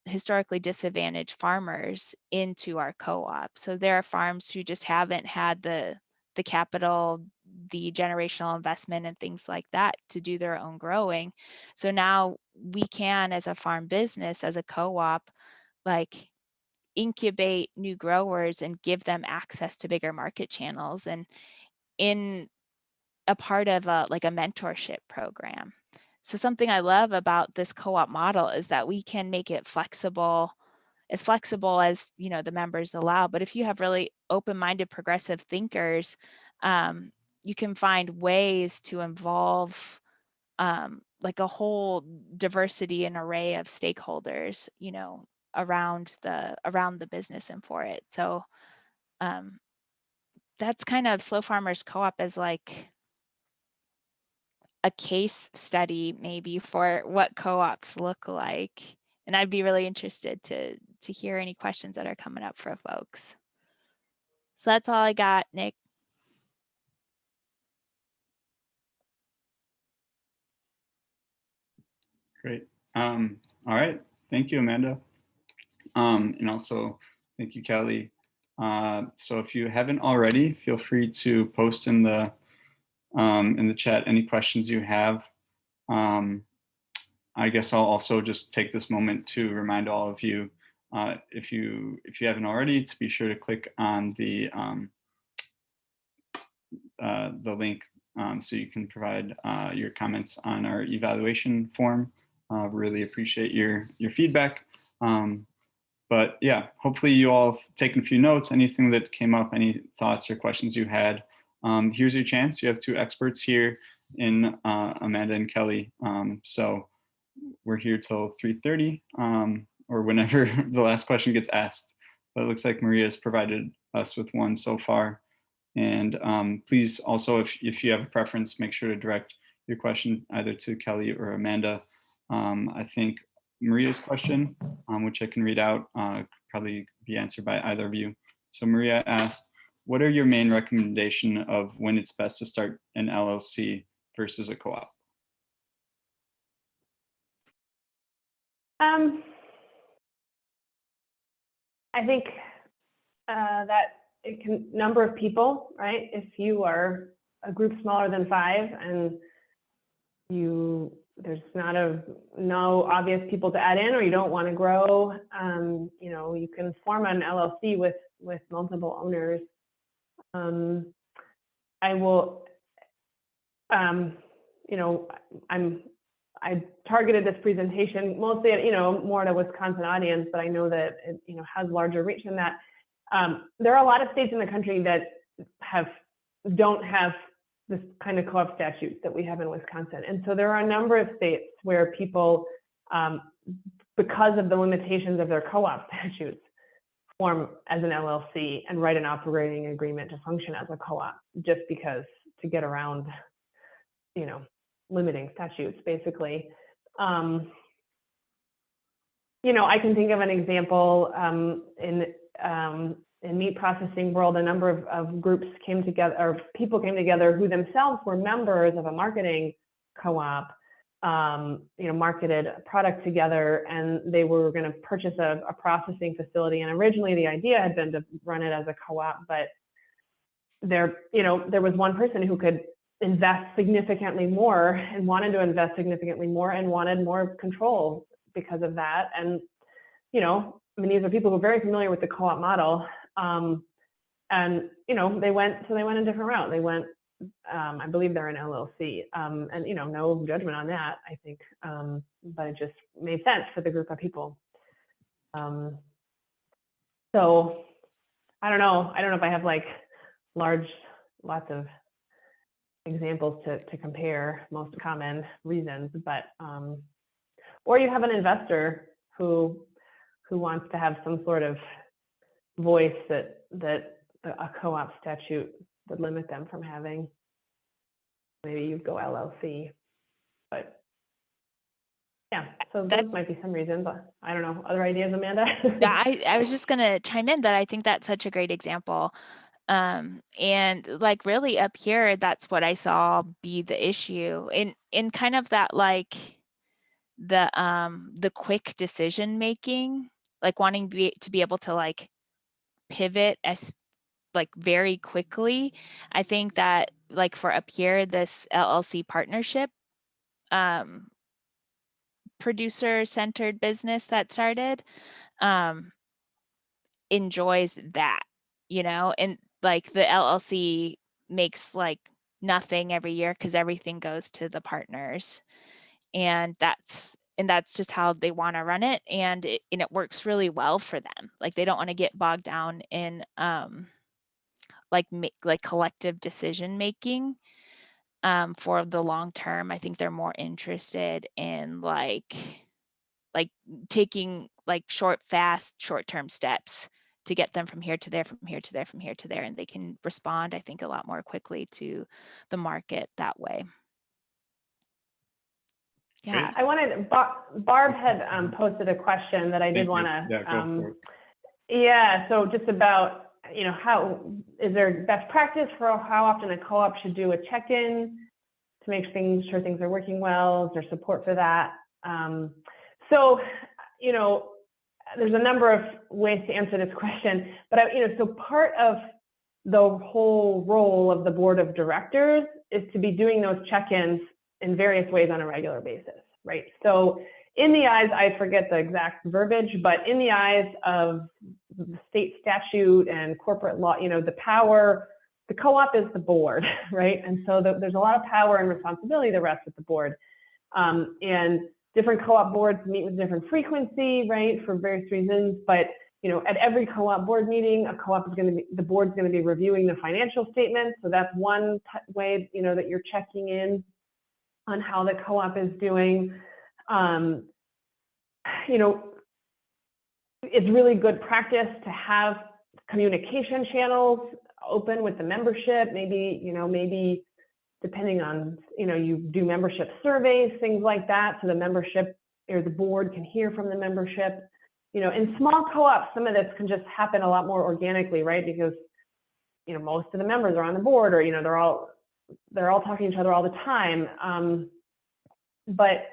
historically disadvantaged farmers into our co-op. So there are farms who just haven't had the the capital, the generational investment and things like that to do their own growing. So now we can, as a farm business, as a co-op, like incubate new growers and give them access to bigger market channels, and in a part of a mentorship program. So something I love about this co-op model is that we can make it flexible as the members allow. But if you have really open-minded progressive thinkers, you can find ways to involve like a whole diversity and array of stakeholders, around the business and for it. So that's kind of Slow Farmers Co-op as like a case study maybe for what co-ops look like. And I'd be really interested to hear any questions that are coming up for folks. So that's all I got, Nick. Great. All right. Thank you, Amanda. And also thank you, Kelly. So if you haven't already, feel free to post in the chat any questions you have. I guess I'll also just take this moment to remind all of you, if you haven't already, to be sure to click on the link so you can provide your comments on our evaluation form. Really appreciate your feedback. But yeah, hopefully you all have taken a few notes, anything that came up, any thoughts or questions you had. Here's your chance. You have two experts here in Amanda and Kelly. So we're here till 3:30 or whenever the last question gets asked. But it looks like Maria has provided us with one so far. And please also, if you have a preference, make sure to direct your question either to Kelly or Amanda. I think Maria's question, which I can read out, could probably be answered by either of you. So Maria asked, what are your main recommendation of when it's best to start an LLC versus a co-op? I think that it can number of people, right? If you are a group smaller than 5 and there's no obvious people to add in, or you don't want to grow, you can form an LLC with multiple owners. I targeted this presentation mostly at, more at a Wisconsin audience, but I know that it, has larger reach than that. There are a lot of states in the country that don't have this kind of co-op statutes that we have in Wisconsin. And so there are a number of states where people, because of the limitations of their co-op statutes, form as an LLC and write an operating agreement to function as a co-op, just because to get around, limiting statutes, basically. I can think of an example in meat processing world. A number of groups came together, or people came together who themselves were members of a marketing co-op, marketed a product together, and they were going to purchase a processing facility. And originally the idea had been to run it as a co-op, but there was one person who could invest significantly more and wanted to invest significantly more and wanted more control because of that. And, these are people who are very familiar with the co-op model. And, they went a different route. They went, I believe they're an LLC, and, no judgment on that, I think, but it just made sense for the group of people. So I don't know if I have like lots of examples to compare most common reasons, but, or you have an investor who wants to have some sort of voice that a co-op statute would limit them from having. Maybe you'd go LLC, but yeah, so those might be some reasons. I don't know. Other ideas, Amanda? Yeah, I was just gonna chime in that I think that's such a great example. And like really up here, that's what I saw be the issue in kind of that, like the quick decision making, like wanting to be able to like pivot as like very quickly. I think that like for up here, this LLC partnership, producer-centered business that started, enjoys that, you know, and like the LLC makes like nothing every year because everything goes to the partners, and that's just how they want to run it, and it works really well for them. Like they don't want to get bogged down in like collective decision making for the long term. I think they're more interested in like taking like short-term steps to get them from here to there, from here to there, from here to there, and they can respond, I think, a lot more quickly to the market that way. Yeah. I wanted, Barb had posted a question that I did want to, Yeah, go for it. Yeah, so just about, you know, how, is there best practice for how often a co-op should do a check-in to make sure things are working well? Is there support for that? So, you know, there's a number of ways to answer this question, but you know, so part of the whole role of the board of directors is to be doing those check-ins in various ways on a regular basis, right? So in the eyes, I forget the exact verbiage, but in the eyes of the state statute and corporate law, you know, the power, the co-op is the board, right? And so there's a lot of power and responsibility that rests with the board. And different co-op boards meet with different frequency, right, for various reasons. But you know, at every co-op board meeting, a co-op is going to be, the board's going to be reviewing the financial statements. So that's one way, you know, that you're checking in on how the co-op is doing. You know, it's really good practice to have communication channels open with the membership. Maybe, you know, maybe depending on, you know, you do membership surveys, things like that, so the membership or the board can hear from the membership. You know, in small co-ops, some of this can just happen a lot more organically, right? Because, you know, most of the members are on the board, or, you know, they're all talking to each other all the time. But,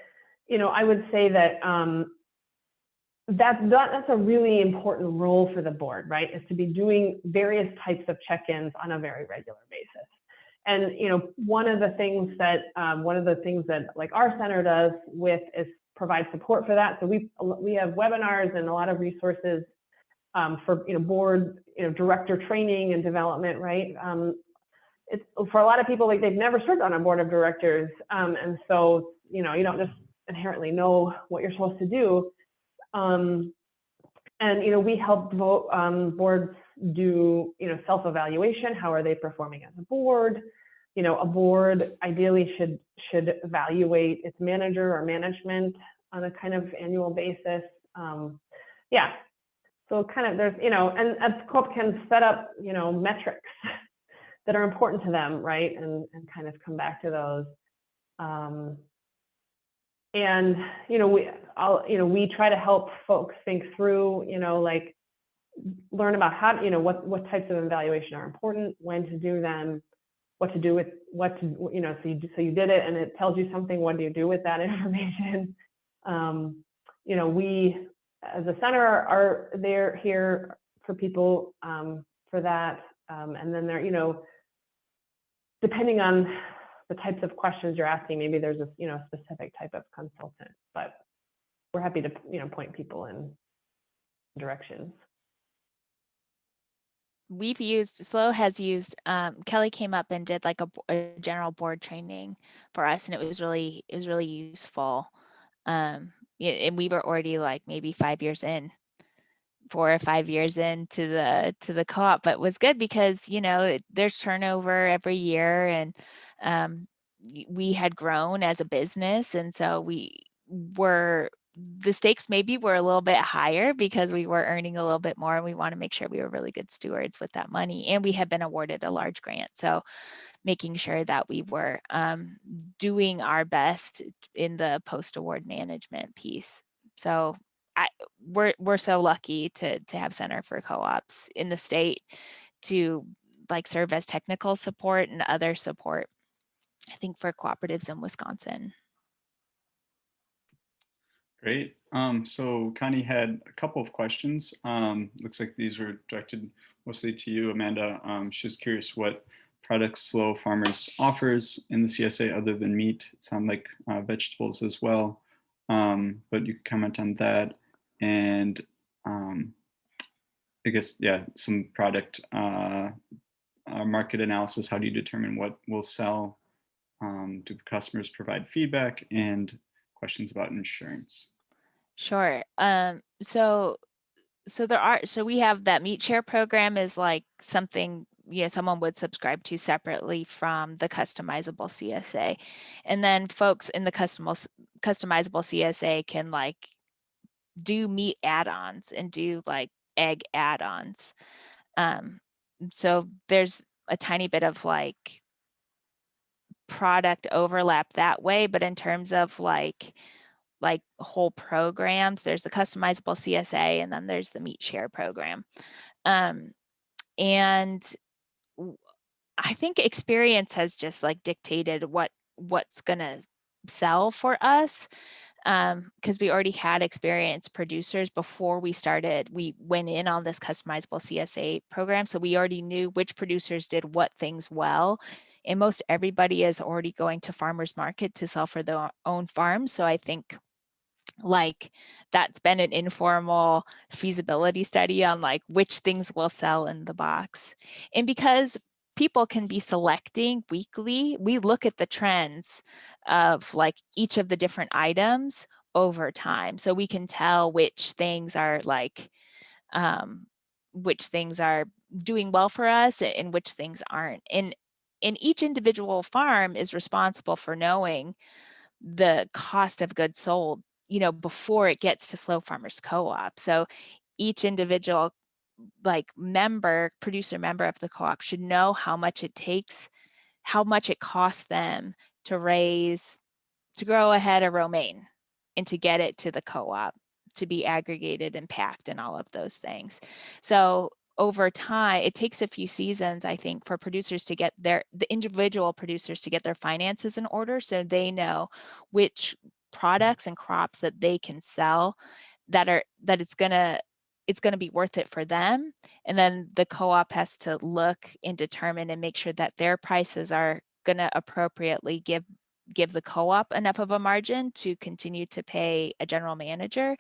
you know, I would say that that's a really important role for the board, right? Is to be doing various types of check-ins on a very regular basis. And, you know, one of the things that like our center does is provide support for that. So we have webinars and a lot of resources for, you know, board, you know, director training and development, right? It's for a lot of people, like they've never served on a board of directors. And so, you know, you don't just inherently know what you're supposed to do. And, you know, we help boards do, you know, self-evaluation. How are they performing as a board? You know, a board ideally should evaluate its manager or management on a kind of annual basis. Yeah, so kind of there's, you know, and CoOp can set up, you know, metrics that are important to them, right? And kind of come back to those. And, you know, we try to help folks think through, you know, like learn about how, you know, what types of evaluation are important, when to do them, what to do with, you know, so you did it and it tells you something, what do you do with that information? You know, we as a center are there here for people for that. And then there, you know, depending on the types of questions you're asking, maybe there's a, you know, specific type of consultant, but we're happy to, you know, point people in directions. SLO has used, Kelly came up and did like a general board training for us, and it was really useful. And we were already like maybe 4 or 5 years into the co-op, but it was good because, you know, there's turnover every year, and we had grown as a business, and so the stakes maybe were a little bit higher because we were earning a little bit more, and we want to make sure we were really good stewards with that money, and we had been awarded a large grant, so making sure that we were doing our best in the post-award management piece. So we're so lucky to have Center for Co-ops in the state to like serve as technical support and other support, I think, for cooperatives in Wisconsin. Great. So Connie had a couple of questions. Looks like these were directed mostly to you, Amanda. She was curious what products Slow Farmers offers in the CSA other than meat. It sounds like vegetables as well, but you can comment on that. And I guess, yeah, some product market analysis. How do you determine what will sell? Do customers provide feedback, and questions about insurance? Sure. So we have that meat share program is like something, someone would subscribe to separately from the customizable CSA. And then folks in the customizable CSA can like do meat add-ons and do like egg add-ons. So there's a tiny bit of like product overlap that way, but in terms of like whole programs, there's the customizable CSA and then there's the meat share program. And I think experience has just like dictated what's gonna sell for us, because we already had experienced producers before we went in on this customizable CSA program. So we already knew which producers did what things well. And most everybody is already going to farmers market to sell for their own farm. So I think like that's been an informal feasibility study on like which things will sell in the box. And because people can be selecting weekly, we look at the trends of like each of the different items over time. So we can tell which things are like, which things are doing well for us and which things aren't. And each individual farm is responsible for knowing the cost of goods sold, before it gets to Slow Farmers Co-op. So each individual producer member of the co-op should know how much it takes, how much it costs them to grow a head of romaine and to get it to the co-op to be aggregated and packed and all of those things. So over time, it takes a few seasons, I think, for producers to get the individual producers to get their finances in order so they know which products and crops that they can sell that it's gonna be worth it for them. And then the co-op has to look and determine and make sure that their prices are gonna appropriately give the co-op enough of a margin to continue to pay a general manager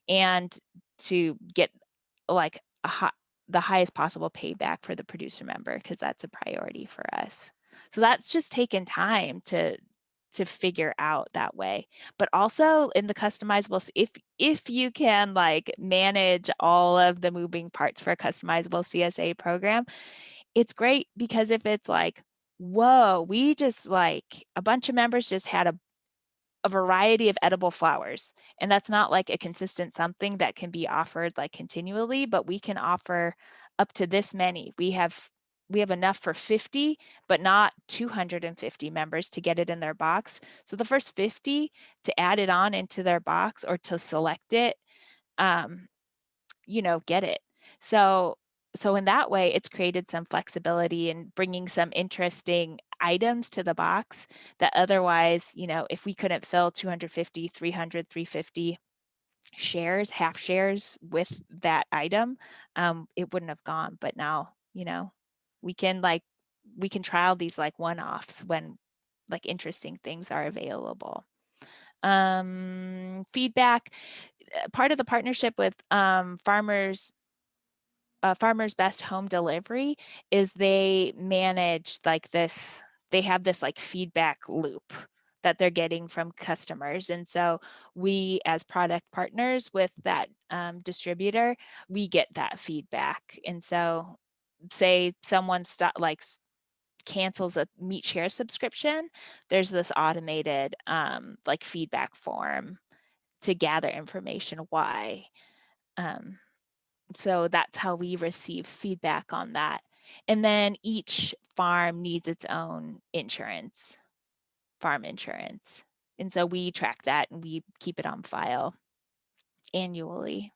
and to get like the highest possible payback for the producer member, because that's a priority for us. So that's just taken time to figure out that way. But also in the customizable, if you can like manage all of the moving parts for a customizable CSA program, it's great, because if it's like, whoa, we just like a bunch of members just had a variety of edible flowers, and that's not like a consistent something that can be offered like continually, but we can offer up to this many. We have enough for 50, but not 250 members to get it in their box. So the first 50 to add it on into their box or to select it, get it. So in that way, it's created some flexibility and bringing some interesting items to the box that otherwise, if we couldn't fill 250, 300, 350 shares, half shares with that item, it wouldn't have gone. But now, we can trial these like one-offs when like interesting things are available. Feedback, part of the partnership with Farmers Best Home Delivery is they manage like this, they have this like feedback loop that they're getting from customers. And so we, as product partners with that distributor, we get that feedback. And so say someone cancels a meat share subscription, there's this automated like feedback form to gather information why. So that's how we receive feedback on that. And then each farm needs its own insurance, farm insurance. And so we track that and we keep it on file annually.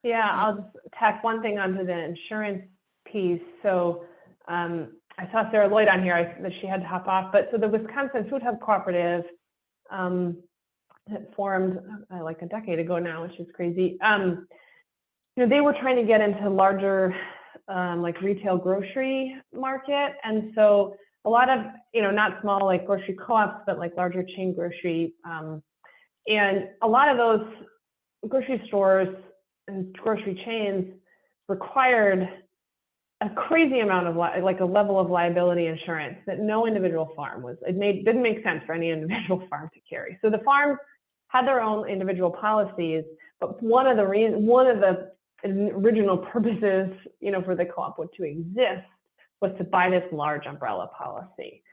Yeah, I'll just tack one thing onto the insurance piece. So I saw Sarah Lloyd on here, that she had to hop off, but so the Wisconsin Food Hub Cooperative that formed like a decade ago now, which is crazy. They were trying to get into larger like retail grocery market. And so a lot of, not small like grocery co-ops, but like larger chain grocery. And a lot of those grocery stores and grocery chains required a crazy amount of like a level of liability insurance that no individual farm was. Didn't make sense for any individual farm to carry. So the farms had their own individual policies, but one of the original purposes, for the co-op to exist was to buy this large umbrella policy.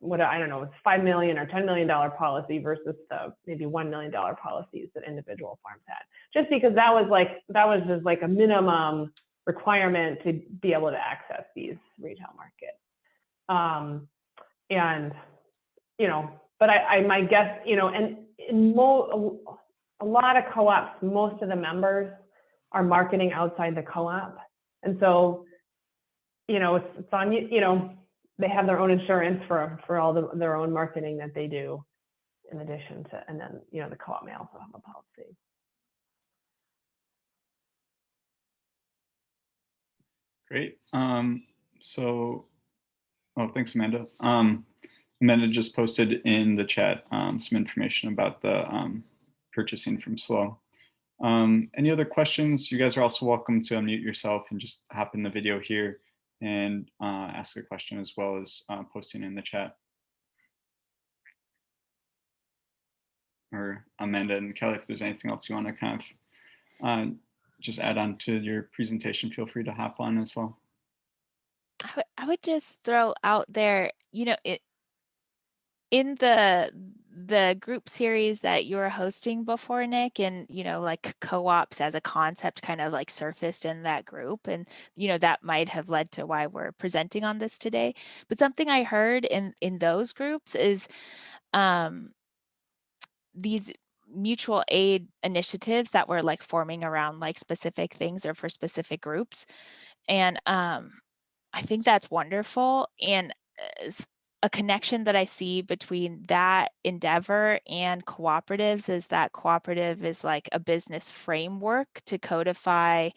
What I don't know, it's $5 million or $10 million policy versus the maybe $1 million policies that individual farms had. Just because that was just like a minimum requirement to be able to access these retail markets. But my guess, and in a lot of co-ops, most of the members are marketing outside the co-op, and so it's on you. They have their own insurance for all their own marketing that they do, in addition to, and then the co-op may also have a policy. Great. Thanks, Amanda. Amanda just posted in the chat some information about the purchasing from SLO. Any other questions? You guys are also welcome to unmute yourself and just hop in the video here and ask a question, as well as posting in the chat. Or Amanda and Kelly, if there's anything else you want to kind of just add on to your presentation, feel free to hop on as well. I would just throw out there, in the group series that you were hosting before, Nick, and like co-ops as a concept kind of like surfaced in that group, and that might have led to why we're presenting on this today. But something I heard in those groups is these mutual aid initiatives that were like forming around like specific things or for specific groups, and I think that's wonderful. And a connection that I see between that endeavor and cooperatives is that cooperative is like a business framework to codify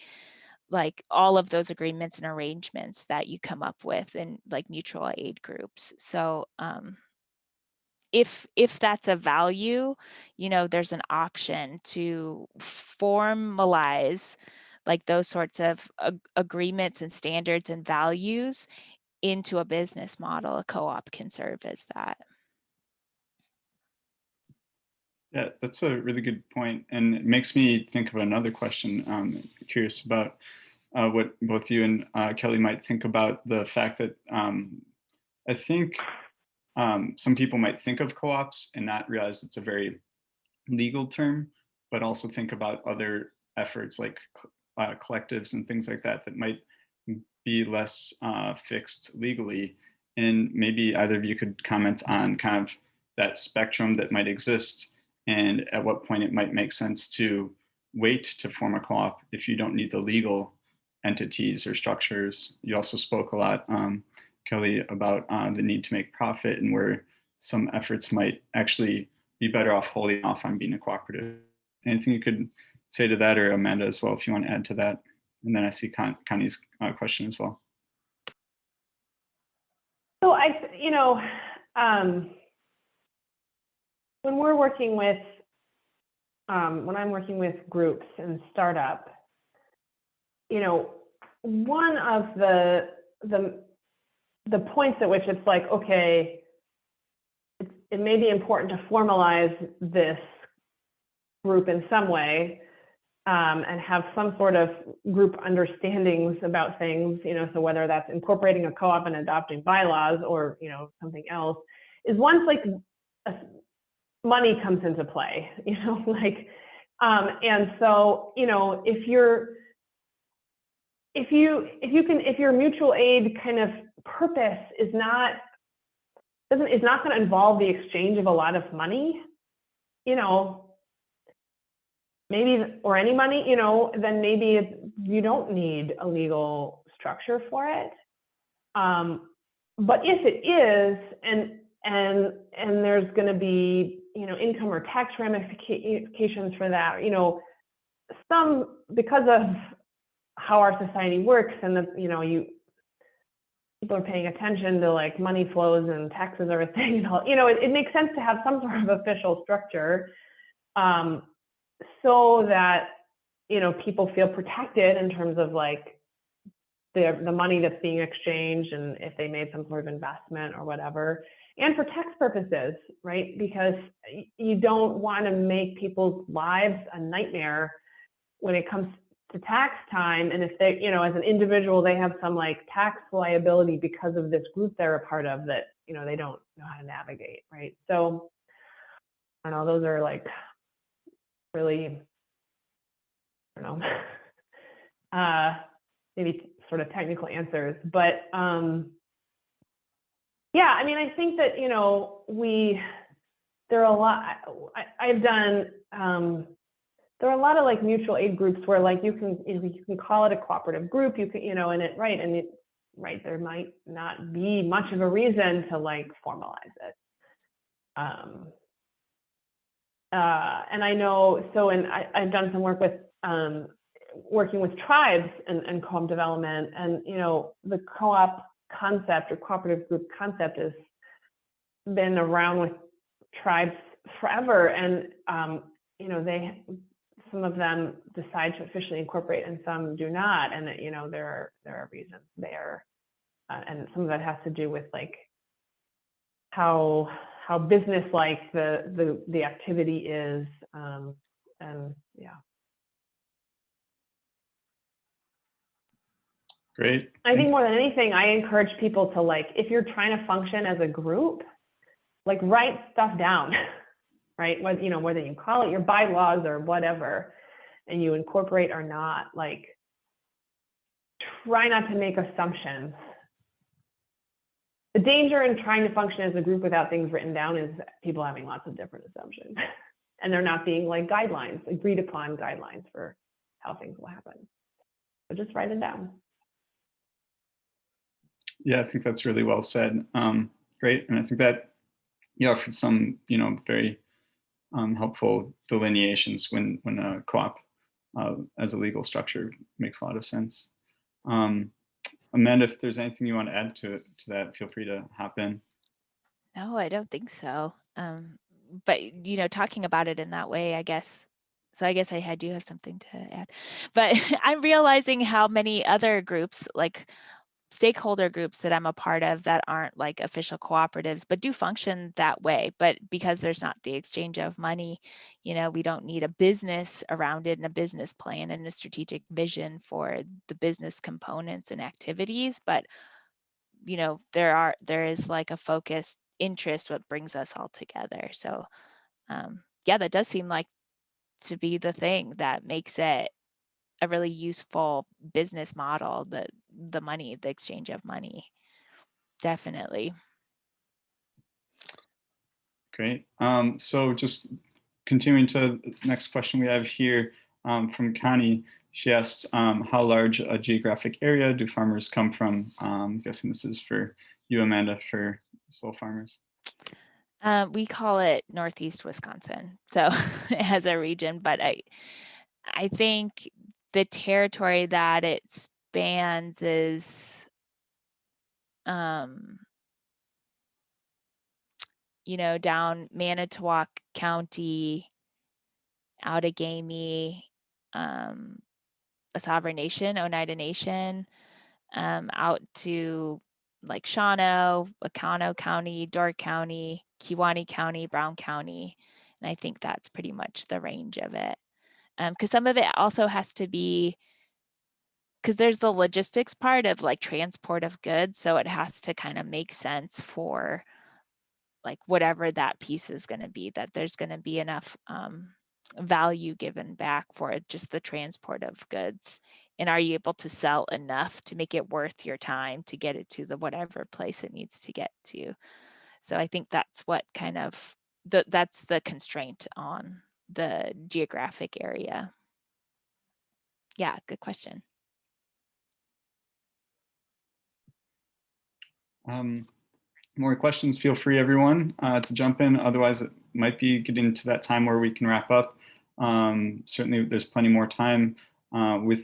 like all of those agreements and arrangements that you come up with in like mutual aid groups. So if that's a value, there's an option to formalize like those sorts of agreements and standards and values into a business model. A co-op can serve as that. Yeah, that's a really good point, and it makes me think of another question. Curious about what both you and Kelly might think about the fact that I think some people might think of co-ops and not realize it's a very legal term, but also think about other efforts like collectives and things like that might be less fixed legally. And maybe either of you could comment on kind of that spectrum that might exist, and at what point it might make sense to wait to form a co-op if you don't need the legal entities or structures. You also spoke a lot, Kelly, about the need to make profit, and where some efforts might actually be better off holding off on being a cooperative. Anything you could say to that, or Amanda as well, if you want to add to that? And then I see Connie's question as well. So when we're working with, when I'm working with groups and startup, one of the points at which it's like, okay, it may be important to formalize this group in some way, and have some sort of group understandings about things, so whether that's incorporating a co-op and adopting bylaws or, something else, is once like money comes into play, and so, if your mutual aid kind of purpose is not going to involve the exchange of a lot of money, maybe, or any money, then maybe you don't need a legal structure for it. But if it is, and there's going to be, income or tax ramifications for that, because of how our society works, and people are paying attention to like money flows and taxes are a thing. It makes sense to have some sort of official structure, so that people feel protected in terms of like the money that's being exchanged, and if they made some sort of investment or whatever, and for tax purposes, right? Because you don't want to make people's lives a nightmare when it comes to tax time. And if they, as an individual, they have some like tax liability because of this group they're a part of that, they don't know how to navigate, right? So I don't know, those are like really, I don't know, maybe sort of technical answers, but yeah, I mean, I think that, there are a lot, I've done, there are a lot of like mutual aid groups where like you can call it a cooperative group, you can, right, there might not be much of a reason to like formalize it. And I know, so, and I've done some work with, working with tribes and CoOp development, and, the CoOp concept or cooperative group concept has been around with tribes forever. And, some of them decide to officially incorporate and some do not. And, there are reasons there. And some of that has to do with like how business-like the activity is. And yeah. Great. I think more than anything, I encourage people to like, if you're trying to function as a group, like write stuff down, right? Whether you call it your bylaws or whatever, and you incorporate or not, like try not to make assumptions. The danger in trying to function as a group without things written down is people having lots of different assumptions and they're not being like guidelines, agreed upon guidelines for how things will happen. So just write it down. Yeah, I think that's really well said. Great. And I think that you offered some, very helpful delineations when a co-op as a legal structure makes a lot of sense. Amanda, if there's anything you want to add to that, feel free to hop in. No, I don't think so. But, talking about it in that way, I guess I do have something to add. But I'm realizing how many other groups, like stakeholder groups that I'm a part of that aren't like official cooperatives, but do function that way. But because there's not the exchange of money, we don't need a business around it and a business plan and a strategic vision for the business components and activities. But, there is like a focused interest, what brings us all together. So yeah, that does seem like to be the thing that makes it a really useful business model, the exchange of money. Definitely. Great. So just continuing to the next question we have here from Connie. She asked, how large a geographic area do farmers come from? I'm guessing this is for you, Amanda, for slow farmers. We call it Northeast Wisconsin, so it has a region, but I think the territory that it spans is, down Manitowoc County, Outagamie, a sovereign nation, Oneida Nation, out to like Shawano, Wakano County, Door County, Kewaunee County, Brown County. And I think that's pretty much the range of it. Because some of it also has to be, because there's the logistics part of like transport of goods. So it has to kind of make sense for like whatever that piece is going to be, that there's going to be enough value given back for just the transport of goods. And are you able to sell enough to make it worth your time to get it to the whatever place it needs to get to? So I think that's what kind of, that's the constraint on the geographic area. Yeah, good question. More questions, feel free, everyone, to jump in. Otherwise, it might be getting to that time where we can wrap up. Certainly, there's plenty more time with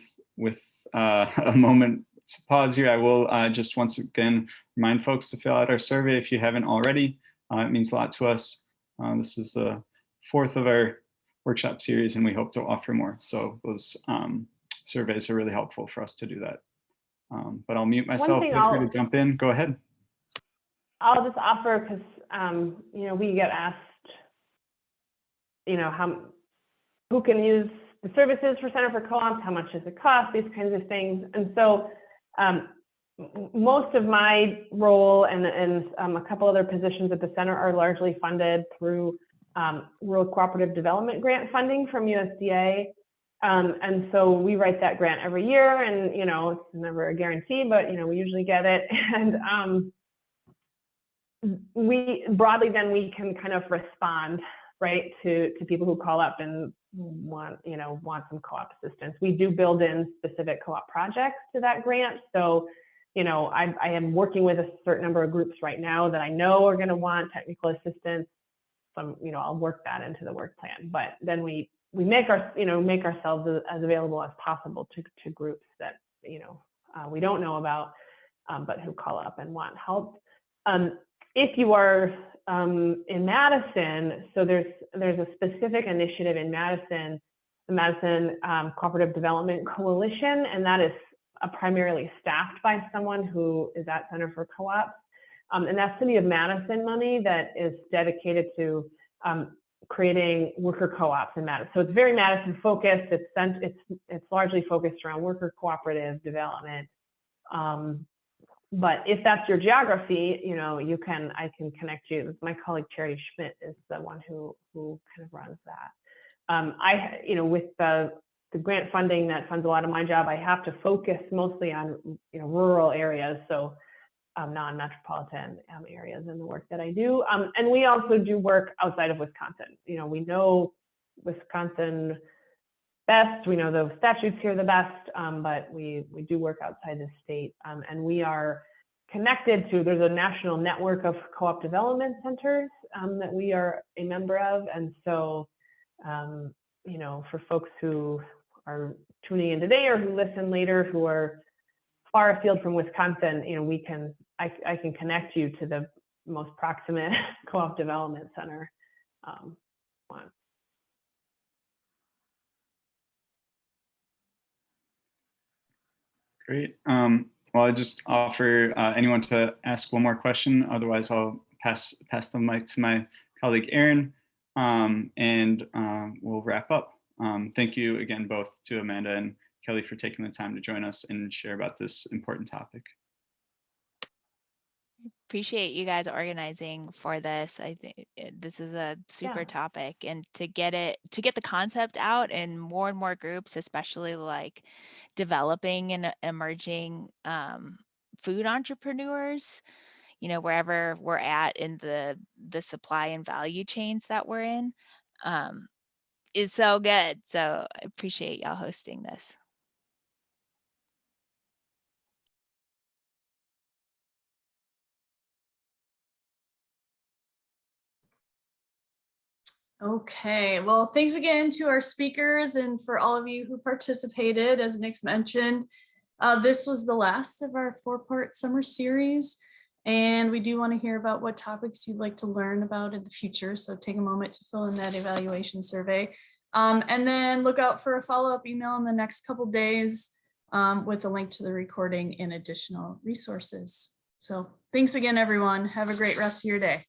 a moment to pause here, I will just once again remind folks to fill out our survey if you haven't already. It means a lot to us. This is the 4th of our workshop series, and we hope to offer more. So those surveys are really helpful for us to do that. But I'll mute myself. Feel free to jump in. Go ahead. I'll just offer, because you know, we get asked, you know, who can use the services for Center for Co-ops, how much does it cost, these kinds of things. And so most of my role and a couple other positions at the center are largely funded through Rural Cooperative Development Grant funding from USDA. And so we write that grant every year, and, you know, it's never a guarantee, but, you know, we usually get it. And we broadly, then we can kind of respond, right, to people who call up and want some co-op assistance. We do build in specific co-op projects to that grant. So, you know, I am working with a certain number of groups right now that I know are going to want technical assistance. So, you know, I'll work that into the work plan. But then we make ourselves as available as possible to groups that, you know, we don't know about, but who call up and want help. If you are in Madison, so there's a specific initiative in Madison, the Madison Cooperative Development Coalition, and that is primarily staffed by someone who is at Center for Co-ops. And that's City of Madison money that is dedicated to creating worker co-ops in Madison. So it's very Madison focused. It's largely focused around worker cooperative development. But if that's your geography, you know, I can connect you. My colleague Charity Schmidt is the one who kind of runs that. You know, with the grant funding that funds a lot of my job, I have to focus mostly on, you know, rural areas, so non-metropolitan areas in the work that I do. And we also do work outside of Wisconsin. You know, we know Wisconsin best, we know the statutes here the best, but we do work outside the state, and we are connected to, there's a national network of co-op development centers that we are a member of. And so, you know, for folks who are tuning in today or who listen later, who are far afield from Wisconsin, you know, I can connect you to the most proximate co-op development center. Great. Well, I just offer anyone to ask one more question. Otherwise, I'll pass the mic to my colleague Erin, and we'll wrap up. Thank you again, both to Amanda and Kelly, for taking the time to join us and share about this important topic. Appreciate you guys organizing for this. I think this is a super topic, and to get the concept out in more and more groups, especially like developing and emerging food entrepreneurs, you know, wherever we're at in the supply and value chains that we're in, is so good. So I appreciate y'all hosting this. Okay, well, thanks again to our speakers and for all of you who participated. As Nick mentioned, this was the last of our 4-part summer series, and we do want to hear about what topics you'd like to learn about in the future. So take a moment to fill in that evaluation survey, and then look out for a follow-up email in the next couple days with a link to the recording and additional resources. So thanks again, everyone. Have a great rest of your day.